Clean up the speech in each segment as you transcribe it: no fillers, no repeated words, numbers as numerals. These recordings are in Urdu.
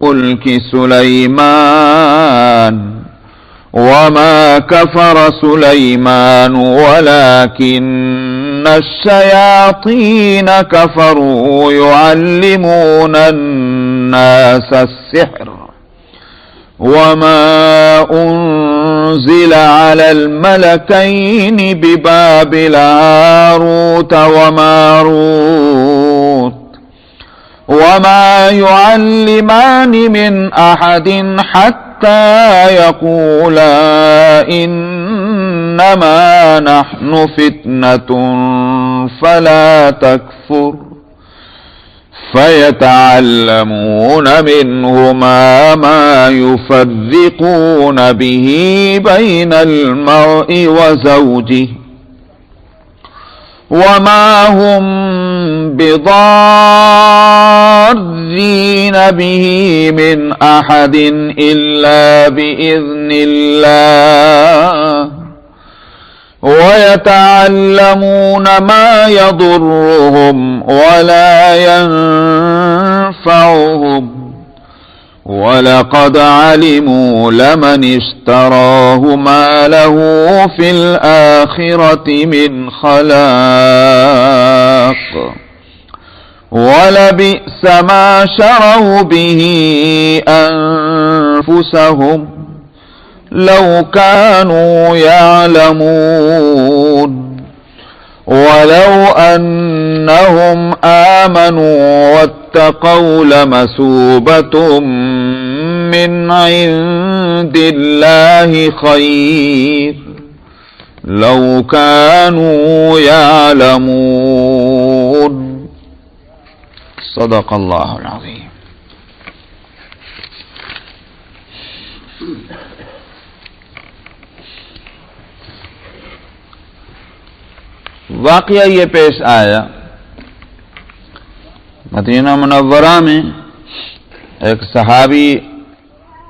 ملك سليمان وما كفر سليمان ولكن الشياطين كفروا يعلمون الناس السحر وما أنزل على الملكين ببابل هاروت وماروت وما يعلمان من أحد حتى يقولا إنما نحن فتنة فلا تكفر فيتعلمون منهما ما يفرقون به بين المرء وزوجه وما هم بضارين به من أحد إلا بإذن الله ويتعلمون ما يضرهم ولا ينفعهم ولقد علموا لمن اشتراه ما له في الآخرة من خلاق ولبئس ما شروا به أنفسهم لو كانوا يعلمون ولو أنهم آمنوا واتقوا لمثوبة من عند الله خير لو كانوا يعلمون صدق الله العظيم. واقعہ یہ پیش آیا مدینہ منورہ میں ایک صحابی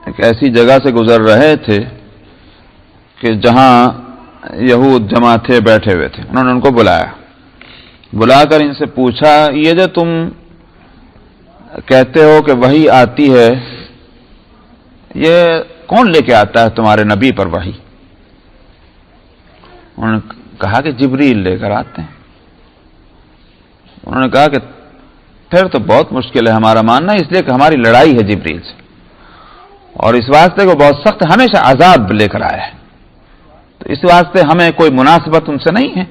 ایک ایسی جگہ سے گزر رہے تھے کہ جہاں یہود جمع تھے بیٹھے ہوئے تھے. انہوں نے ان کو بلا کر ان سے پوچھا یہ جو تم کہتے ہو کہ وحی آتی ہے یہ کون لے کے آتا ہے تمہارے نبی پر وحی؟ انہوں نے کہا کہ جبریل لے کر آتے ہیں. انہوں نے کہا کہ پھر تو بہت مشکل ہے ہمارا ماننا اس لیے کہ ہماری لڑائی ہے جبریل سے اور اس واسطے کو بہت سخت ہمیشہ عذاب لے کر آیا ہے تو اس واسطے ہمیں کوئی مناسبت ان سے نہیں ہے.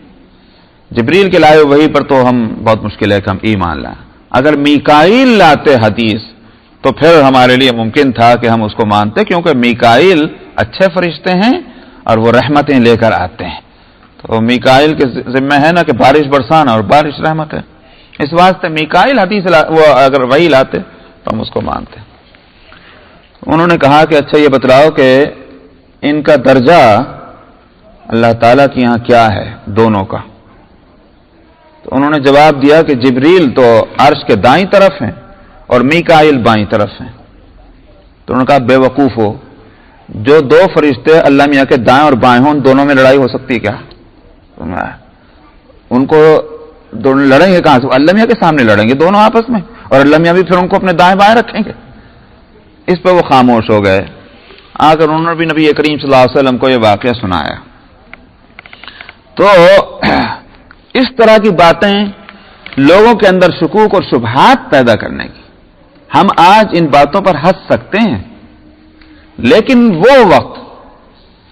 جبریل کے لائے وحی پر تو ہم بہت مشکل ہے کہ ہم ایمان لائیں. اگر میکائیل لاتے حدیث تو پھر ہمارے لیے ممکن تھا کہ ہم اس کو مانتے کیونکہ میکائیل اچھے فرشتے ہیں اور وہ رحمتیں لے کر آتے ہیں. تو میکائیل کے ذمہ ہے نا کہ بارش برسانا اور بارش رحمت ہے. اس واسطے میکائیل حدیث وہ اگر وہی لاتے تو ہم اس کو مانتے. انہوں نے کہا کہ اچھا یہ بتلاؤ کہ ان کا درجہ اللہ تعالیٰ کے یہاں کیا ہے دونوں کا؟ تو انہوں نے جواب دیا کہ جبریل تو عرش کے دائیں طرف ہیں اور میکائیل بائیں طرف ہیں. تو انہوں نے کہا بے وقوف ہو، جو دو فرشتے اللہ میاں کے دائیں اور بائیں ہوں ان دونوں میں لڑائی ہو سکتی کیا؟ ان کو دونوں لڑیں گے کہاں سے؟ اللہ میاں کے سامنے لڑیں گے دونوں آپس میں اور اللہ میاں بھی پھر ان کو اپنے دائیں بائیں رکھیں گے. اس پہ وہ خاموش ہو گئے. آ کر انہوں نے بھی نبی کریم صلی اللہ علیہ وسلم کو یہ واقعہ سنایا. تو اس طرح کی باتیں لوگوں کے اندر شکوک اور شبہات پیدا کرنے کی، ہم آج ان باتوں پر ہنس سکتے ہیں لیکن وہ وقت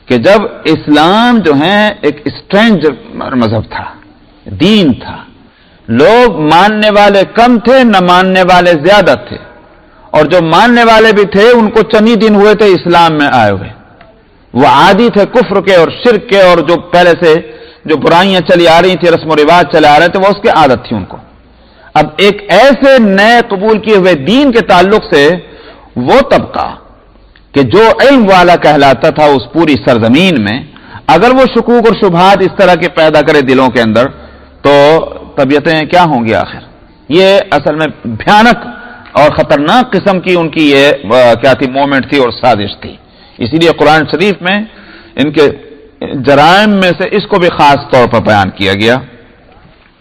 کہ جب اسلام جو ہے ایک اسٹرینج مذہب تھا، دین تھا، لوگ ماننے والے کم تھے نہ ماننے والے زیادہ تھے اور جو ماننے والے بھی تھے ان کو چند ہی دن ہوئے تھے اسلام میں آئے ہوئے. وہ عادی تھے کفر کے اور شرک کے اور جو پہلے سے جو برائیاں چلی آ رہی تھیں، رسم و رواج چلے آ رہے تھے، وہ اس کی عادت تھی ان کو. اب ایک ایسے نئے قبول کیے ہوئے دین کے تعلق سے وہ طبقہ کہ جو علم والا کہلاتا تھا اس پوری سرزمین میں، اگر وہ شکوک اور شبہات اس طرح کے پیدا کرے دلوں کے اندر تو طبیعتیں کیا ہوں گی آخر؟ یہ اصل میں بھیانک اور خطرناک قسم کی ان کی یہ کیا تھی، مومنٹ تھی اور سازش تھی. اسی لیے قرآن شریف میں ان کے جرائم میں سے اس کو بھی خاص طور پر بیان کیا گیا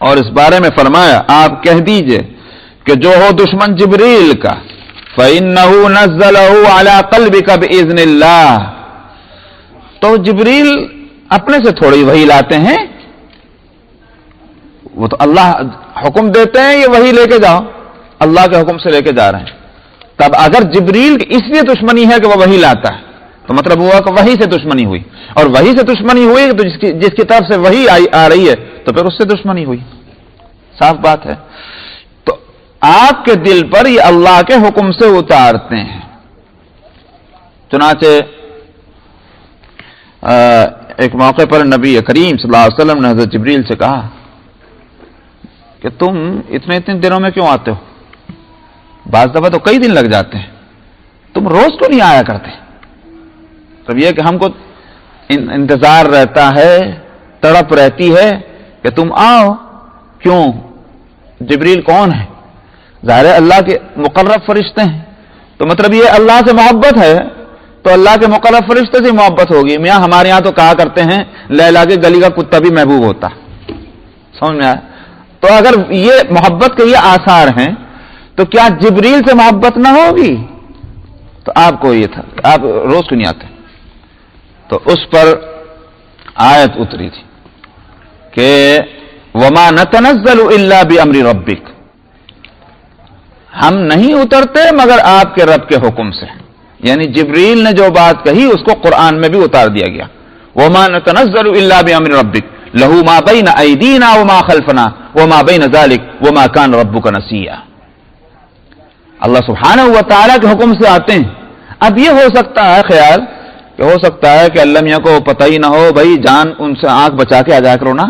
اور اس بارے میں فرمایا آپ کہہ دیجئے کہ جو ہو دشمن جبریل کا فَإِنَّهُ نَزَّلَهُ عَلَىٰ قَلْبِكَ بِإِذْنِ اللَّهِ، تو جبریل اپنے سے تھوڑی وحی لاتے ہیں، وہ تو اللہ حکم دیتے ہیں یہ وحی لے کے جاؤ، اللہ کے حکم سے لے کے جا رہے ہیں۔ تب اگر جبریل کی اس لیے دشمنی ہے کہ وہ وحی لاتا ہے تو مطلب ہوا کہ وحی سے دشمنی ہوئی، اور وحی سے دشمنی ہوئی تو جس کی طرف سے وحی آ رہی ہے تو پھر اس سے دشمنی ہوئی، صاف بات ہے۔ تو آپ کے دل پر یہ اللہ کے حکم سے اتارتے ہیں۔ چنانچہ ایک موقع پر نبی کریم صلی اللہ علیہ وسلم نے حضرت جبریل سے کہا کہ تم اتنے دنوں میں کیوں آتے ہو؟ بعض دفعہ تو کئی دن لگ جاتے ہیں، تم روز کیوں نہیں آیا کرتے؟ تب یہ کہ ہم کو انتظار رہتا ہے، تڑپ رہتی ہے کہ تم آؤ۔ کیوں؟ جبریل کون ہے؟ ظاہر ہے اللہ کے مقرب فرشتے ہیں، تو مطلب یہ اللہ سے محبت ہے تو اللہ کے مقرب فرشتے سے محبت ہوگی۔ میاں ہمارے یہاں تو کہا کرتے ہیں لیلا کے گلی کا کتا بھی محبوب ہوتا، سمجھ میں آیا؟ تو اگر یہ محبت کے یہ آثار ہیں تو کیا جبریل سے محبت نہ ہوگی؟ تو آپ کو یہ تھا آپ روز کیوں نہیں آتے؟ تو اس پر آیت اتری تھی کہ وما نتنزل الا بامر ربک، ہم نہیں اترتے مگر آپ کے رب کے حکم سے، یعنی جبریل نے جو بات کہی اس کو قرآن میں بھی اتار دیا گیا۔ وما نتنزل الا بامر ربک لہ ما بین ایدینا وما خلفنا وما بین ذلک وما کان ربک نسیا۔ اللہ سبحانہ و تعالیٰ کے حکم سے آتے ہیں۔ اب یہ ہو سکتا ہے خیال کہ ہو سکتا ہے کہ اللہ میاں کو پتہ ہی نہ ہو، بھائی جان ان سے آنکھ بچا کے آ جایا کرو نا،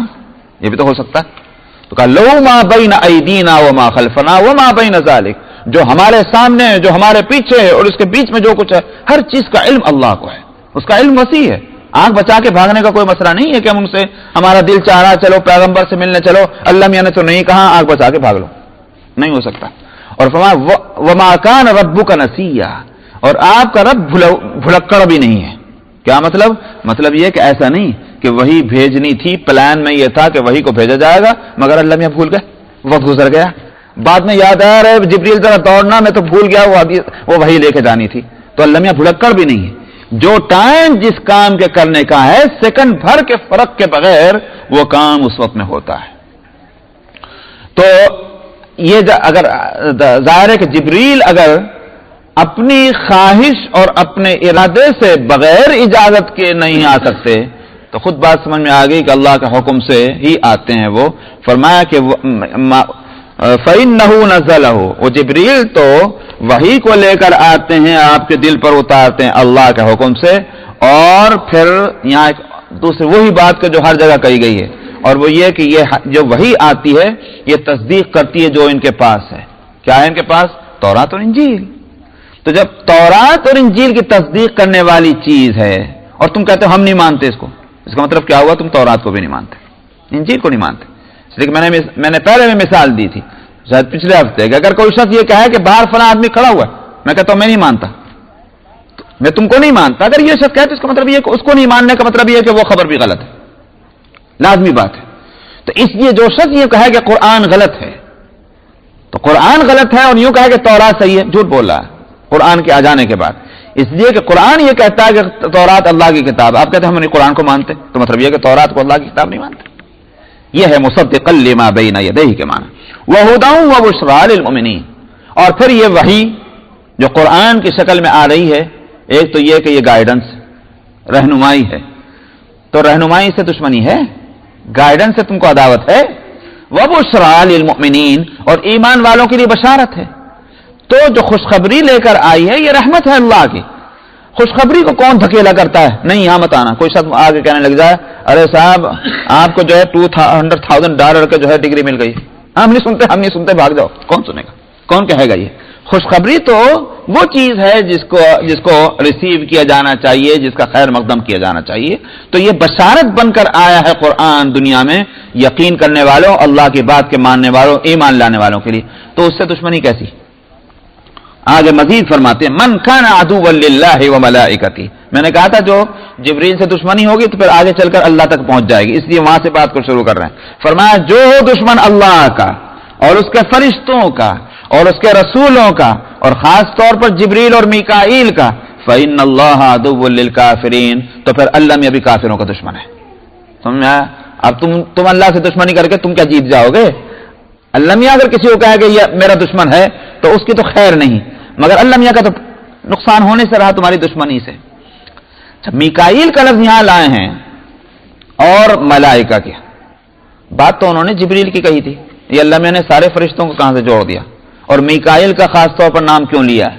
یہ بھی تو ہو سکتا ہے۔ تو کہا لو ما بین ایدینا وما خلفنا وما بین ذالک، جو ہمارے سامنے ہے، جو ہمارے پیچھے ہے اور اس کے بیچ میں جو کچھ ہے، ہر چیز کا علم اللہ کو ہے، اس کا علم وسیع ہے۔ آنکھ بچا کے بھاگنے کا کوئی مسئلہ نہیں ہے کہ ہم ان سے ہمارا دل چاہ رہا چلو پیغمبر سے ملنے چلو، اللہ میاں نے تو نہیں کہا آنکھ بچا کے بھاگ لو، نہیں ہو سکتا۔ اور فرمایا وما کان ربک نسیا، اور آپ کا رب بھلکڑ بھی نہیں ہے۔ کیا مطلب؟ مطلب یہ کہ ایسا نہیں کہ وہی بھیجنی تھی، پلان میں یہ تھا کہ وہی کو بھیجا جائے گا مگر اللہ میاں بھول گئے، وقت گزر گیا، بعد میں یاد آیا رہے جبریل ذرا دوڑنا، میں تو بھول گیا وہ وہی لے کے جانی تھی۔ تو اللہ میاں بھلکڑ بھی نہیں ہے۔ جو ٹائم جس کام کے کرنے کا ہے، سیکنڈ بھر کے فرق کے بغیر وہ کام اس وقت میں ہوتا ہے۔ تو یہ اگر ظاہر ہے کہ جبریل اگر اپنی خواہش اور اپنے ارادے سے بغیر اجازت کے نہیں آ سکتے تو خود بات سمجھ میں آ گئی کہ اللہ کے حکم سے ہی آتے ہیں وہ۔ فرمایا کہ فَإِنَّهُ نَزَّلَهُ، وہ جبریل تو وحی کو لے کر آتے ہیں، آپ کے دل پر اتارتے ہیں اللہ کے حکم سے۔ اور پھر یہاں ایک دوسری وہی بات کہ جو ہر جگہ کہی گئی ہے، اور وہ یہ کہ یہ جو وحی آتی ہے یہ تصدیق کرتی ہے جو ان کے پاس ہے۔ کیا ہے ان کے پاس؟ تورات اور انجیل۔ تو جب تورات اور انجیل کی تصدیق کرنے والی چیز ہے اور تم کہتے ہو ہم نہیں مانتے اس کو، اس کا مطلب کیا ہوا؟ تم تورات کو بھی نہیں مانتے، انجیل کو نہیں مانتے۔ اس لیے کہ میں نے پہلے میں مثال دی تھی شاید پچھلے ہفتے کہ اگر کوئی شخص یہ کہے کہ باہر فلاں آدمی کھڑا ہوا ہے، میں کہتا ہوں میں نہیں مانتا، میں تم کو نہیں مانتا، اگر یہ شخص کہے تو اس کا مطلب یہ کہ اس کو نہیں ماننے کا مطلب یہ ہے کہ وہ خبر بھی غلط ہے، لازمی بات ہے۔ تو اس لیے جو شخص یہ کہے کہ قرآن غلط ہے تو قرآن غلط ہے، اور یوں کہے کہ تورات صحیح ہے، جھوٹ بول رہا ہے قرآن کے آ جانے کے بعد۔ اس لیے کہ قرآن یہ کہتا ہے کہ تورات اللہ کی کتاب، آپ کہتے ہیں ہم نہیں قرآن کو مانتے، تو مطلب یہ کہ تورات کو اللہ کی کتاب نہیں مانتے۔ یہ ہے مصدقا لما بین یدیہ کے معنی، وہدی وبشریٰ للمؤمنین۔ اور پھر یہ وحی جو قرآن کی شکل میں آ رہی ہے، ایک تو یہ کہ یہ گائیڈنس رہنمائی ہے، تو رہنمائی سے دشمنی ہے، گائیڈنس سے تم کو عداوت ہے۔ وبشریٰ للمؤمنین، اور ایمان والوں کے لیے بشارت ہے۔ تو جو خوشخبری لے کر آئی ہے یہ رحمت ہے اللہ کی۔ خوشخبری کو کون دھکیلا کرتا ہے؟ نہیں یہاں مت آنا۔ کوئی شخص آگے کہنے لگ جائے ارے صاحب آپ کو جو ہے $200,000 کا جو ہے ڈگری مل گئی، ہم نہیں سنتے بھاگ جاؤ، کون سنے گا؟ کون کہے گا یہ؟ خوشخبری تو وہ چیز ہے جس کو ریسیو کیا جانا چاہیے، جس کا خیر مقدم کیا جانا چاہیے۔ تو یہ بشارت بن کر آیا ہے قرآن دنیا میں یقین کرنے والوں، اللہ کی بات کے ماننے والوں، ایمان لانے والوں کے لیے۔ تو اس سے دشمنی کیسی؟ آگے مزید فرماتے ہیں من کان عدوا للہ وملائکتہ، میں نے کہا تھا جو جبریل سے دشمنی ہوگی تو پھر آگے چل کر اللہ تک پہنچ جائے گی، اس لیے وہاں سے بات کو شروع کر رہے ہیں۔ فرمایا جو ہو دشمن اللہ کا اور اس کے فرشتوں کا اور اس کے رسولوں کا اور خاص طور پر جبریل اور میکائیل کا، فَإِنَّ اللَّهَ عَدُوٌّ لِّلْكَافِرِينَ، تو پھر اللہ میاں بھی کافروں کا دشمن ہے. سمجھا؟ اب تم اللہ سے دشمنی کر کے تم کیا جیت جاؤ گے؟ اللہ میاں اگر کسی کو کہا کہ یہ میرا دشمن ہے تو اس کی تو خیر نہیں، مگر اللہ میاں کا تو نقصان ہونے سے رہا تمہاری دشمنی سے. میکائیل کا لفظ یہاں لائے ہیں اور ملائکہ کی بات تو انہوں نے جبریل کی کہی تھی، یہ اللہ میاں نے سارے فرشتوں کو کہاں سے جوڑ دیا؟ اور میکائیل کا خاص طور پر نام کیوں لیا ہے؟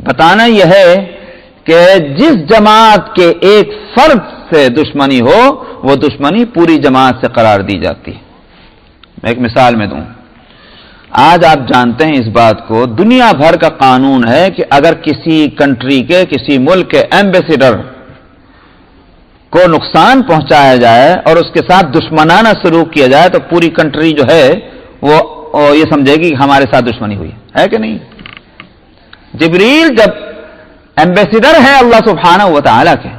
بتانا یہ ہے کہ جس جماعت کے ایک فرد سے دشمنی ہو وہ دشمنی پوری جماعت سے قرار دی جاتی ہے. میں ایک مثال میں دوں. آج آپ جانتے ہیں اس بات کو، دنیا بھر کا قانون ہے کہ اگر کسی کنٹری کے، کسی ملک کے ایمبیسیڈر کو نقصان پہنچایا جائے اور اس کے ساتھ دشمنانہ سلوک کیا جائے تو پوری کنٹری جو ہے وہ یہ سمجھے گی کہ ہمارے ساتھ دشمنی ہوئی ہے کہ نہیں؟ جبریل جب ایمبیسیڈر ہے اللہ سبحانہ و تعالیٰ کے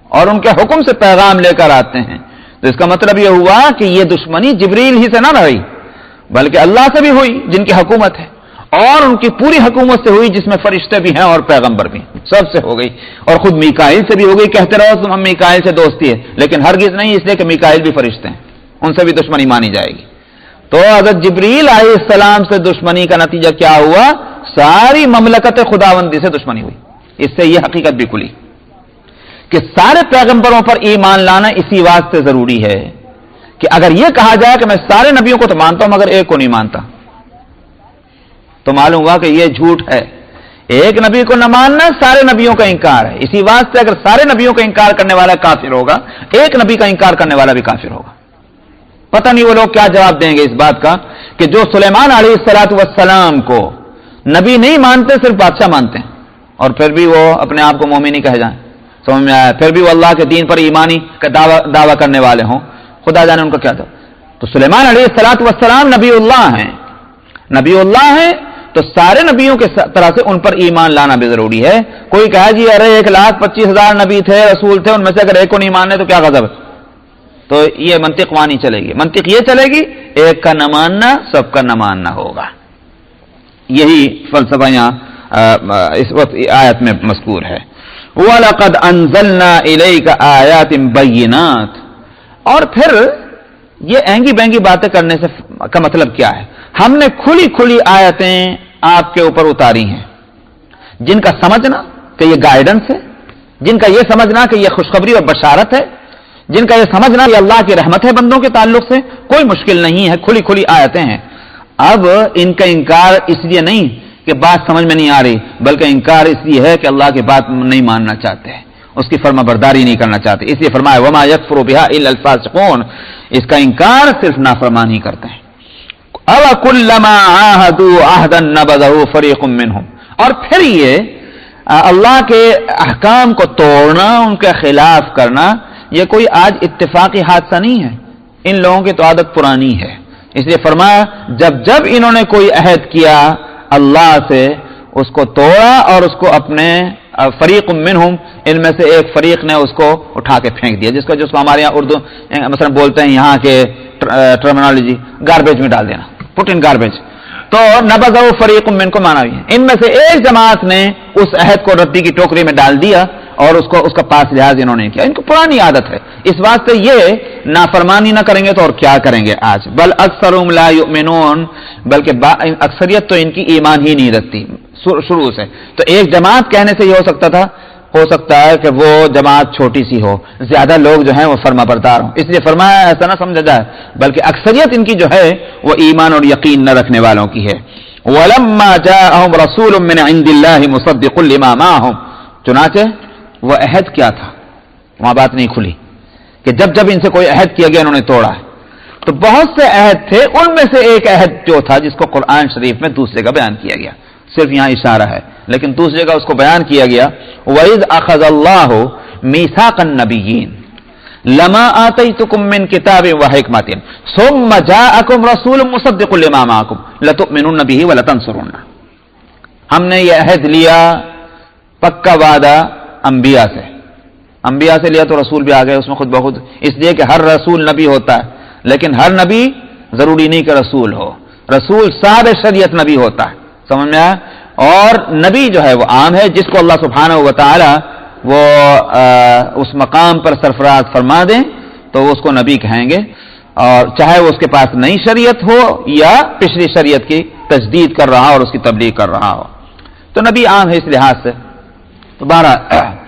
اور ان کے حکم سے پیغام لے کر آتے ہیں تو اس کا مطلب یہ ہوا کہ یہ دشمنی جبریل ہی سے نہ رہی بلکہ اللہ سے بھی ہوئی جن کی حکومت ہے، اور ان کی پوری حکومت سے ہوئی جس میں فرشتے بھی ہیں اور پیغمبر بھی، سب سے ہو گئی. اور خود میکائیل سے بھی ہو گئی. کہتے رہو تم ہم میکائیل سے دوستی ہے، لیکن ہرگز نہیں، اس لیے کہ میکائیل بھی فرشتے ہیں، ان سے بھی دشمنی مانی جائے گی. تو حضرت جبریل علیہ السلام سے دشمنی کا نتیجہ کیا ہوا؟ ساری مملکت خداوندی سے دشمنی ہوئی. اس سے یہ حقیقت بھی کھلی کہ سارے پیغمبروں پر ایمان لانا اسی واسطے ضروری ہے کہ اگر یہ کہا جائے کہ میں سارے نبیوں کو تو مانتا ہوں مگر ایک کو نہیں مانتا تو معلوم ہوا کہ یہ جھوٹ ہے. ایک نبی کو نہ ماننا سارے نبیوں کا انکار ہے. اسی واسطے اگر سارے نبیوں کا انکار کرنے والا کافر ہوگا، ایک نبی کا انکار کرنے والا بھی کافر ہوگا. پتہ نہیں وہ لوگ کیا جواب دیں گے اس بات کا کہ جو سلیمان علیہ السلام کو نبی نہیں مانتے، صرف بادشاہ مانتے ہیں، اور پھر بھی وہ اپنے آپ کو مومن ہی کہہ جائیں. سمجھ میں آیا؟ پھر بھی وہ اللہ کے دین پر ایمانی کا دعویٰ کرنے والے ہوں، خدا جانے ان کا کیا تھا. تو سلیمان علیہ السلام نبی اللہ ہیں، نبی اللہ ہیں تو سارے نبیوں کے طرح سے ان پر ایمان لانا بھی ضروری ہے. کوئی کہا جی ارے 1,25,000 نبی تھے، رسول تھے، ان میں سے اگر ایک کو نہیں ماننے تو کیا غضب ہے؟ تو یہ منطق وہاں نہیں چلے گی. منطق یہ چلے گی ایک کا نہ ماننا سب کا نہ ماننا ہوگا. یہی فلسفہ یہاں اس وقت آیت میں مذکور ہے. وَلَقَدْ أَنزَلْنَا إِلَيْكَ آيَاتٍ بَيِّنَاتٍ. اور پھر یہ اینگی بینگی باتیں کرنے سے کا مطلب کیا ہے؟ ہم نے کھلی کھلی آیتیں آپ کے اوپر اتاری ہیں جن کا سمجھنا کہ یہ گائیڈنس ہے، جن کا یہ سمجھنا کہ یہ خوشخبری اور بشارت ہے، جن کا یہ سمجھنا کہ اللہ کی رحمت ہے بندوں کے تعلق سے، کوئی مشکل نہیں ہے. کھلی کھلی آیتیں ہیں. اب ان کا انکار اس لیے نہیں کہ بات سمجھ میں نہیں آ رہی، بلکہ انکار اس لیے ہے کہ اللہ کی بات نہیں ماننا چاہتے ہیں، اس کی فرما برداری نہیں کرنا چاہتے. اس لیے فرمایا وما یکفر بها الا الفاسقون. اس کا انکار صرف نافرمانی کرتے ہیں. اوَكُلَّمَا عَاهَدُوا عَهْدًا نَبَذَهُ فَرِيقٌ مِّنْهُمْ. اور پھر یہ اللہ کے احکام کو توڑنا، ان کے خلاف کرنا، یہ کوئی آج اتفاقی حادثہ نہیں ہے. ان لوگوں کی تو عادت پرانی ہے. اس لیے فرمایا جب انہوں نے کوئی عہد کیا اللہ سے، اس کو توڑا اور اس کو اپنے فریق منہم، ان میں سے ایک فریق نے اس کو اٹھا کے پھینک دیا، جس کو ہمارے یہاں اردو مثلا بولتے ہیں یہاں کے ٹرمینالوجی گاربیج میں ڈال دینا، پٹ ان گاربیج. تو نبذہ فریق منکم مانا بھی ہے، ان میں سے ایک جماعت نے اس عہد کو ردی کی ٹوکری میں ڈال دیا اور اس کا پاس لحاظ انہوں نے کیا. ان کو پرانی عادت ہے. اس واسطے یہ نافرمانی نہ کریں گے تو اور کیا کریں گے آج. بل اکثرهم لا یؤمنون. بلکہ اکثریت تو ان کی ایمان ہی نہیں رکھتی شروع سے. تو ایک جماعت کہنے سے یہ ہو سکتا ہے کہ وہ جماعت چھوٹی سی ہو، زیادہ لوگ جو ہیں وہ فرما بردار ہوں. اس لیے فرمایا ایسا نہ سمجھا جائے، بلکہ اکثریت ان کی جو ہے وہ ایمان اور یقین نہ رکھنے والوں کی ہے. وَلَمَّا جَاءَهُمْ رَسُولٌ مِّنْ عِندِ اللَّهِ مُصَدِّقٌ لِّمَا مَعَهُمْ. چنانچہ وہ عہد کیا تھا، وہاں بات نہیں کھلی کہ جب ان سے کوئی عہد کیا گیا انہوں نے توڑا ہے. تو بہت سے عہد تھے، ان میں سے ایک عہد جو تھا جس کو قرآن شریف میں دوسرے کا بیان کیا گیا، صرف یہاں اشارہ ہے لیکن دوسری جگہ اس کو بیان کیا گیا. وَإِذْ أَخَذَ اللَّهُ مِيثَاقَ النَّبِيِّينَ لَمَا آتَيْتُكُم مِّن كِتَابٍ وَحِكْمَةٍ ثُمَّ جَاءَكُمْ رَسُولٌ مُصَدِّقٌ لِّمَا مَعَكُمْ لَتُؤْمِنُنَّ بِهِ وَلَتَنصُرُنَّهُ. ہم نے یہ عہد لیا، پکا وعدہ انبیاء سے لیا تو رسول بھی آ گئے اس میں خود بخود، اس لیے کہ ہر رسول نبی ہوتا ہے، لیکن ہر نبی ضروری نہیں کہ رسول ہو. رسول صاحب شریعت نبی ہوتا ہے، سمجھ میں آیا. اور نبی جو ہے وہ عام ہے، جس کو اللہ سبحانہ و تعالی وہ اس مقام پر سرفراز فرما دیں تو اس کو نبی کہیں گے، اور چاہے وہ اس کے پاس نئی شریعت ہو یا پچھلی شریعت کی تجدید کر رہا ہو اور اس کی تبلیغ کر رہا ہو، تو نبی عام ہے اس لحاظ سے۔ تو بہرحال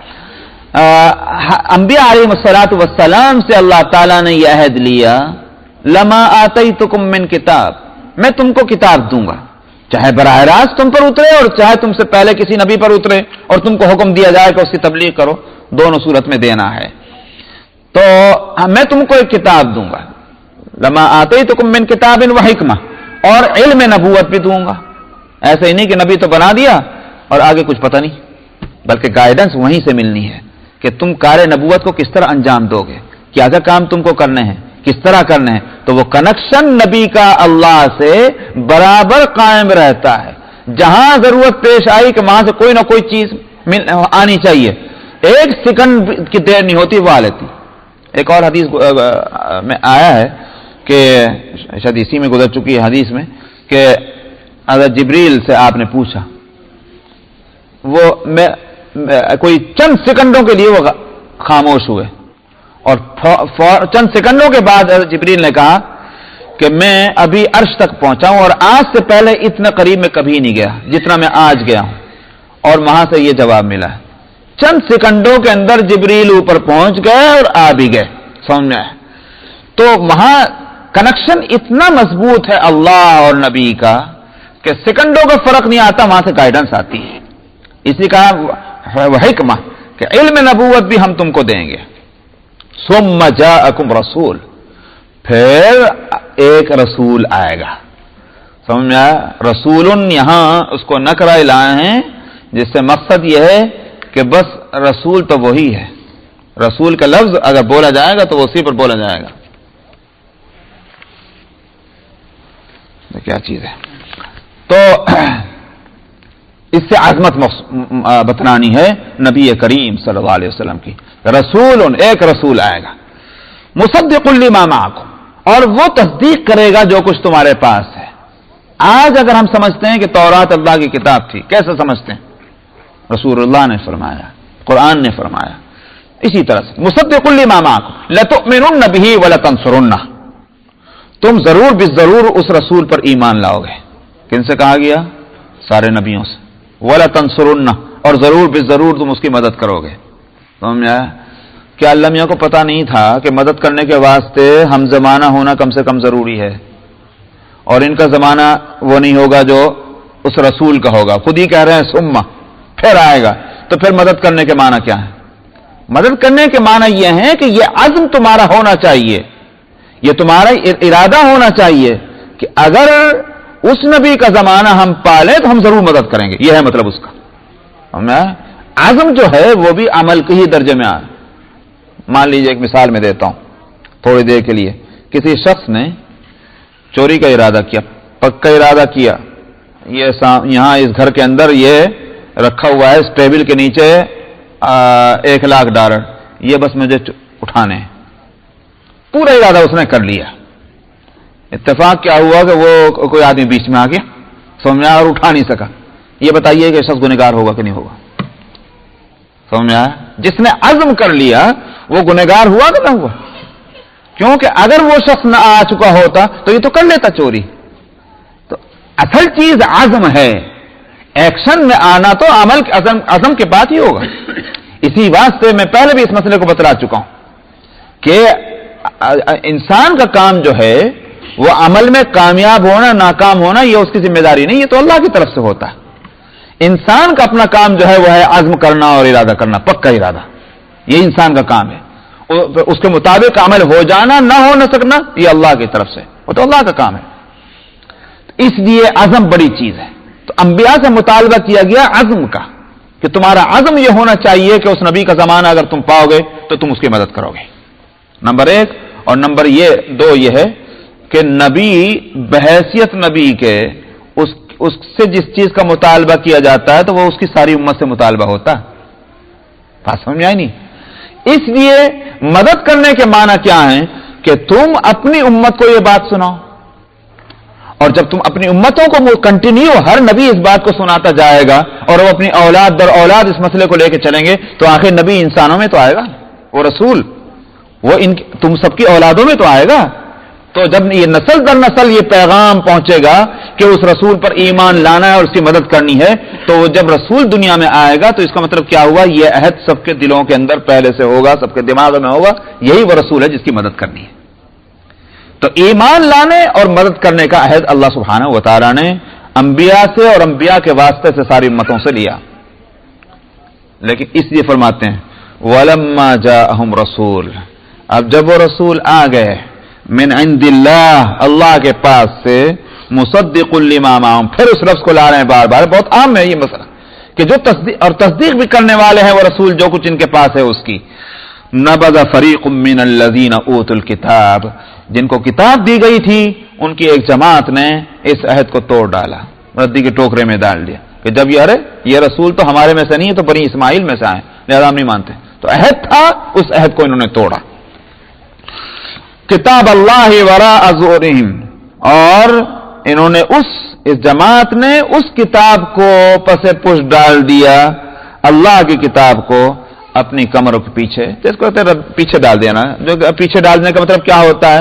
انبیاء علیہ الصلوۃ والسلام سے اللہ تعالیٰ نے یہ عہد لیا، لما آتیتکم من کتاب، میں تم کو کتاب دوں گا، چاہے براہ راست تم پر اترے اور چاہے تم سے پہلے کسی نبی پر اترے اور تم کو حکم دیا جائے کہ اس کی تبلیغ کرو، دونوں صورت میں دینا ہے۔ تو میں تم کو ایک کتاب دوں گا، لما آتیتکم من کتاب و حکمہ، اور علم نبوت بھی دوں گا۔ ایسا ہی نہیں کہ نبی تو بنا دیا اور آگے کچھ پتہ نہیں، بلکہ گائیڈنس وہیں سے ملنی ہے کہ تم کار نبوت کو کس طرح انجام دو گے، کیا کیا کام تم کو کرنے ہیں، کس طرح کرنے ہیں۔ تو وہ کنیکشن نبی کا اللہ سے برابر قائم رہتا ہے، جہاں ضرورت پیش آئی کہ وہاں سے کوئی نہ کوئی چیز آنی چاہیے، ایک سیکنڈ کی دیر نہیں ہوتی وہ آ لیتی۔ ایک اور حدیث میں آیا ہے کہ شاید اسی میں گزر چکی ہے حدیث میں کہ حضرت جبریل سے آپ نے پوچھا، وہ کوئی چند سیکنڈوں کے لیے وہ خاموش ہوئے، اور چند سیکنڈوں کے بعد حضرت جبریل نے کہا کہ میں ابھی عرش تک پہنچا ہوں اور آج سے پہلے اتنا قریب میں کبھی نہیں گیا جتنا میں آج گیا ہوں، اور وہاں سے یہ جواب ملا ہے۔ چند سیکنڈوں کے اندر جبریل اوپر پہنچ گئے اور آ بھی گئے، سمجھ میں آئے۔ تو وہاں کنیکشن اتنا مضبوط ہے اللہ اور نبی کا کہ سیکنڈوں کا فرق نہیں آتا، وہاں سے گائیڈنس آتی ہے۔ اسی کا حکمہ کہ علم نبوت بھی ہم تم کو دیں گے۔ ثم جاءکم رسول، پھر ایک رسول آئے گا، سمجھ میں آیا؟ رسول یہاں اس کو نکرہ لائے ہیں، جس سے مقصد یہ ہے کہ بس رسول تو وہی ہے، رسول کا لفظ اگر بولا جائے گا تو اسی پر بولا جائے گا۔ کیا چیز ہے؟ تو اس سے عظمت بتلانی ہے نبی کریم صلی اللہ علیہ وسلم کی۔ رسول، ایک رسول آئے گا، مصدق لما معکم، اور وہ تصدیق کرے گا جو کچھ تمہارے پاس ہے۔ آج اگر ہم سمجھتے ہیں کہ تورات اللہ کی کتاب تھی، کیسے سمجھتے ہیں؟ رسول اللہ نے فرمایا، قرآن نے فرمایا، اسی طرح سے مصدق لما معکم لتؤمنن بہ ولتنصرنہ، تم ضرور بالضرور اس رسول پر ایمان لاؤ گے۔ کن سے کہا گیا؟ سارے نبیوں سے۔ وَلَتَنْصُرُنَّ، اور ضرور بالضرور تم اس کی مدد کرو گے۔ سمجھا؟ کیا اللہ میاں کو پتا نہیں تھا کہ مدد کرنے کے واسطے ہم زمانہ ہونا کم سے کم ضروری ہے، اور ان کا زمانہ وہ نہیں ہوگا جو اس رسول کا ہوگا؟ خود ہی کہہ رہے ہیں ثم، پھر آئے گا۔ تو پھر مدد کرنے کے معنی کیا ہے؟ مدد کرنے کے معنی یہ ہے کہ یہ عزم تمہارا ہونا چاہیے، یہ تمہارا ارادہ ہونا چاہیے کہ اگر اس نبی کا زمانہ ہم پالیں تو ہم ضرور مدد کریں گے، یہ ہے مطلب اس کا۔ عزم جو ہے وہ بھی عمل کے ہی درجے میں آئے۔ مان لیجیے ایک مثال میں دیتا ہوں تھوڑی دیر کے لیے، کسی شخص نے چوری کا ارادہ کیا، پکا ارادہ کیا، یہ یہاں اس گھر کے اندر یہ رکھا ہوا ہے، اس ٹیبل کے نیچے $1,00,000، یہ بس مجھے اٹھانے ہیں، پورا ارادہ اس نے کر لیا۔ اتفاق کیا ہوا کہ وہ کوئی آدمی بیچ میں آ گیا، سمجھ میں آیا، اور اٹھا نہیں سکا۔ یہ بتائیے کہ شخص گنہگار ہوگا کہ نہیں ہوگا؟ سمجھ میں آیا؟ جس نے عزم کر لیا وہ گنہگار ہوا کہ نہ ہوا؟ کیونکہ اگر وہ شخص نہ آ چکا ہوتا تو یہ تو کر لیتا چوری۔ تو اصل چیز عزم ہے، ایکشن میں آنا تو عزم کے بعد ہی ہوگا۔ اسی واسطے میں پہلے بھی اس مسئلے کو بتلا چکا ہوں کہ انسان کا کام جو ہے وہ عمل میں کامیاب ہونا ناکام ہونا یہ اس کی ذمہ داری نہیں، یہ تو اللہ کی طرف سے ہوتا ہے۔ انسان کا اپنا کام جو ہے وہ ہے عزم کرنا اور ارادہ کرنا، پکا ارادہ، یہ انسان کا کام ہے۔ اس کے مطابق عمل ہو جانا نہ ہو نہ سکنا یہ اللہ کی طرف سے، وہ تو اللہ کا کام ہے۔ اس لیے عزم بڑی چیز ہے۔ تو انبیاء سے مطالبہ کیا گیا عزم کا کہ تمہارا عزم یہ ہونا چاہیے کہ اس نبی کا زمانہ اگر تم پاؤ گے تو تم اس کی مدد کرو گے، نمبر 1۔ اور نمبر 2 یہ ہے کہ نبی بحیثیت نبی کے اس سے جس چیز کا مطالبہ کیا جاتا ہے تو وہ اس کی ساری امت سے مطالبہ ہوتا ہے۔ بات سمجھ میں آئی نہیں؟ اس لیے مدد کرنے کے معنی کیا ہیں کہ تم اپنی امت کو یہ بات سناؤ، اور جب تم اپنی امتوں کو کنٹینیو ہر نبی اس بات کو سناتا جائے گا اور وہ اپنی اولاد در اولاد اس مسئلے کو لے کے چلیں گے تو آخر نبی انسانوں میں تو آئے گا، وہ رسول وہ تم سب کی اولادوں میں تو آئے گا. تو جب یہ نسل در نسل یہ پیغام پہنچے گا کہ اس رسول پر ایمان لانا ہے اور اس کی مدد کرنی ہے، تو جب رسول دنیا میں آئے گا تو اس کا مطلب کیا ہوا؟ یہ عہد سب کے دلوں کے اندر پہلے سے ہوگا، سب کے دماغ میں ہوگا، یہی وہ رسول ہے جس کی مدد کرنی ہے. تو ایمان لانے اور مدد کرنے کا عہد اللہ سبحانہ و تعالیٰ نے انبیاء سے اور انبیاء کے واسطے سے ساری امتوں سے لیا. لیکن اس لیے فرماتے ہیں وَلَمَّا جَاءَهُمْ رَسُولٌ، اب جب وہ رسول آ گئے من عند اللہ، اللہ کے پاس سے، مصدق لما معہم، پھر اس لفظ کو لا رہے ہیں بار بار، بہت عام ہے یہ مسئلہ کہ جو تصدیق بھی کرنے والے ہیں وہ رسول جو کچھ ان کے پاس ہے اس کی. نبذ فریق من الذین اوتوا الکتاب، جن کو کتاب دی گئی تھی ان کی ایک جماعت نے اس عہد کو توڑ ڈالا، ردی کے ٹوکرے میں ڈال دیا کہ جب یہ رسول تو ہمارے میں سے نہیں ہے، تو بنی اسماعیل میں سے آئے، لہذا ہم نہیں مانتے. تو عہد تھا، اس عہد کو انہوں نے توڑا. کتاب اللہ وراء ظہورہم، اور انہوں نے اس جماعت نے اس کتاب کو پس پش ڈال دیا، اللہ کی کتاب کو اپنی کمروں کے پیچھے، جس کو پیچھے ڈال دینا، جو پیچھے ڈالنے کا مطلب کیا ہوتا ہے؟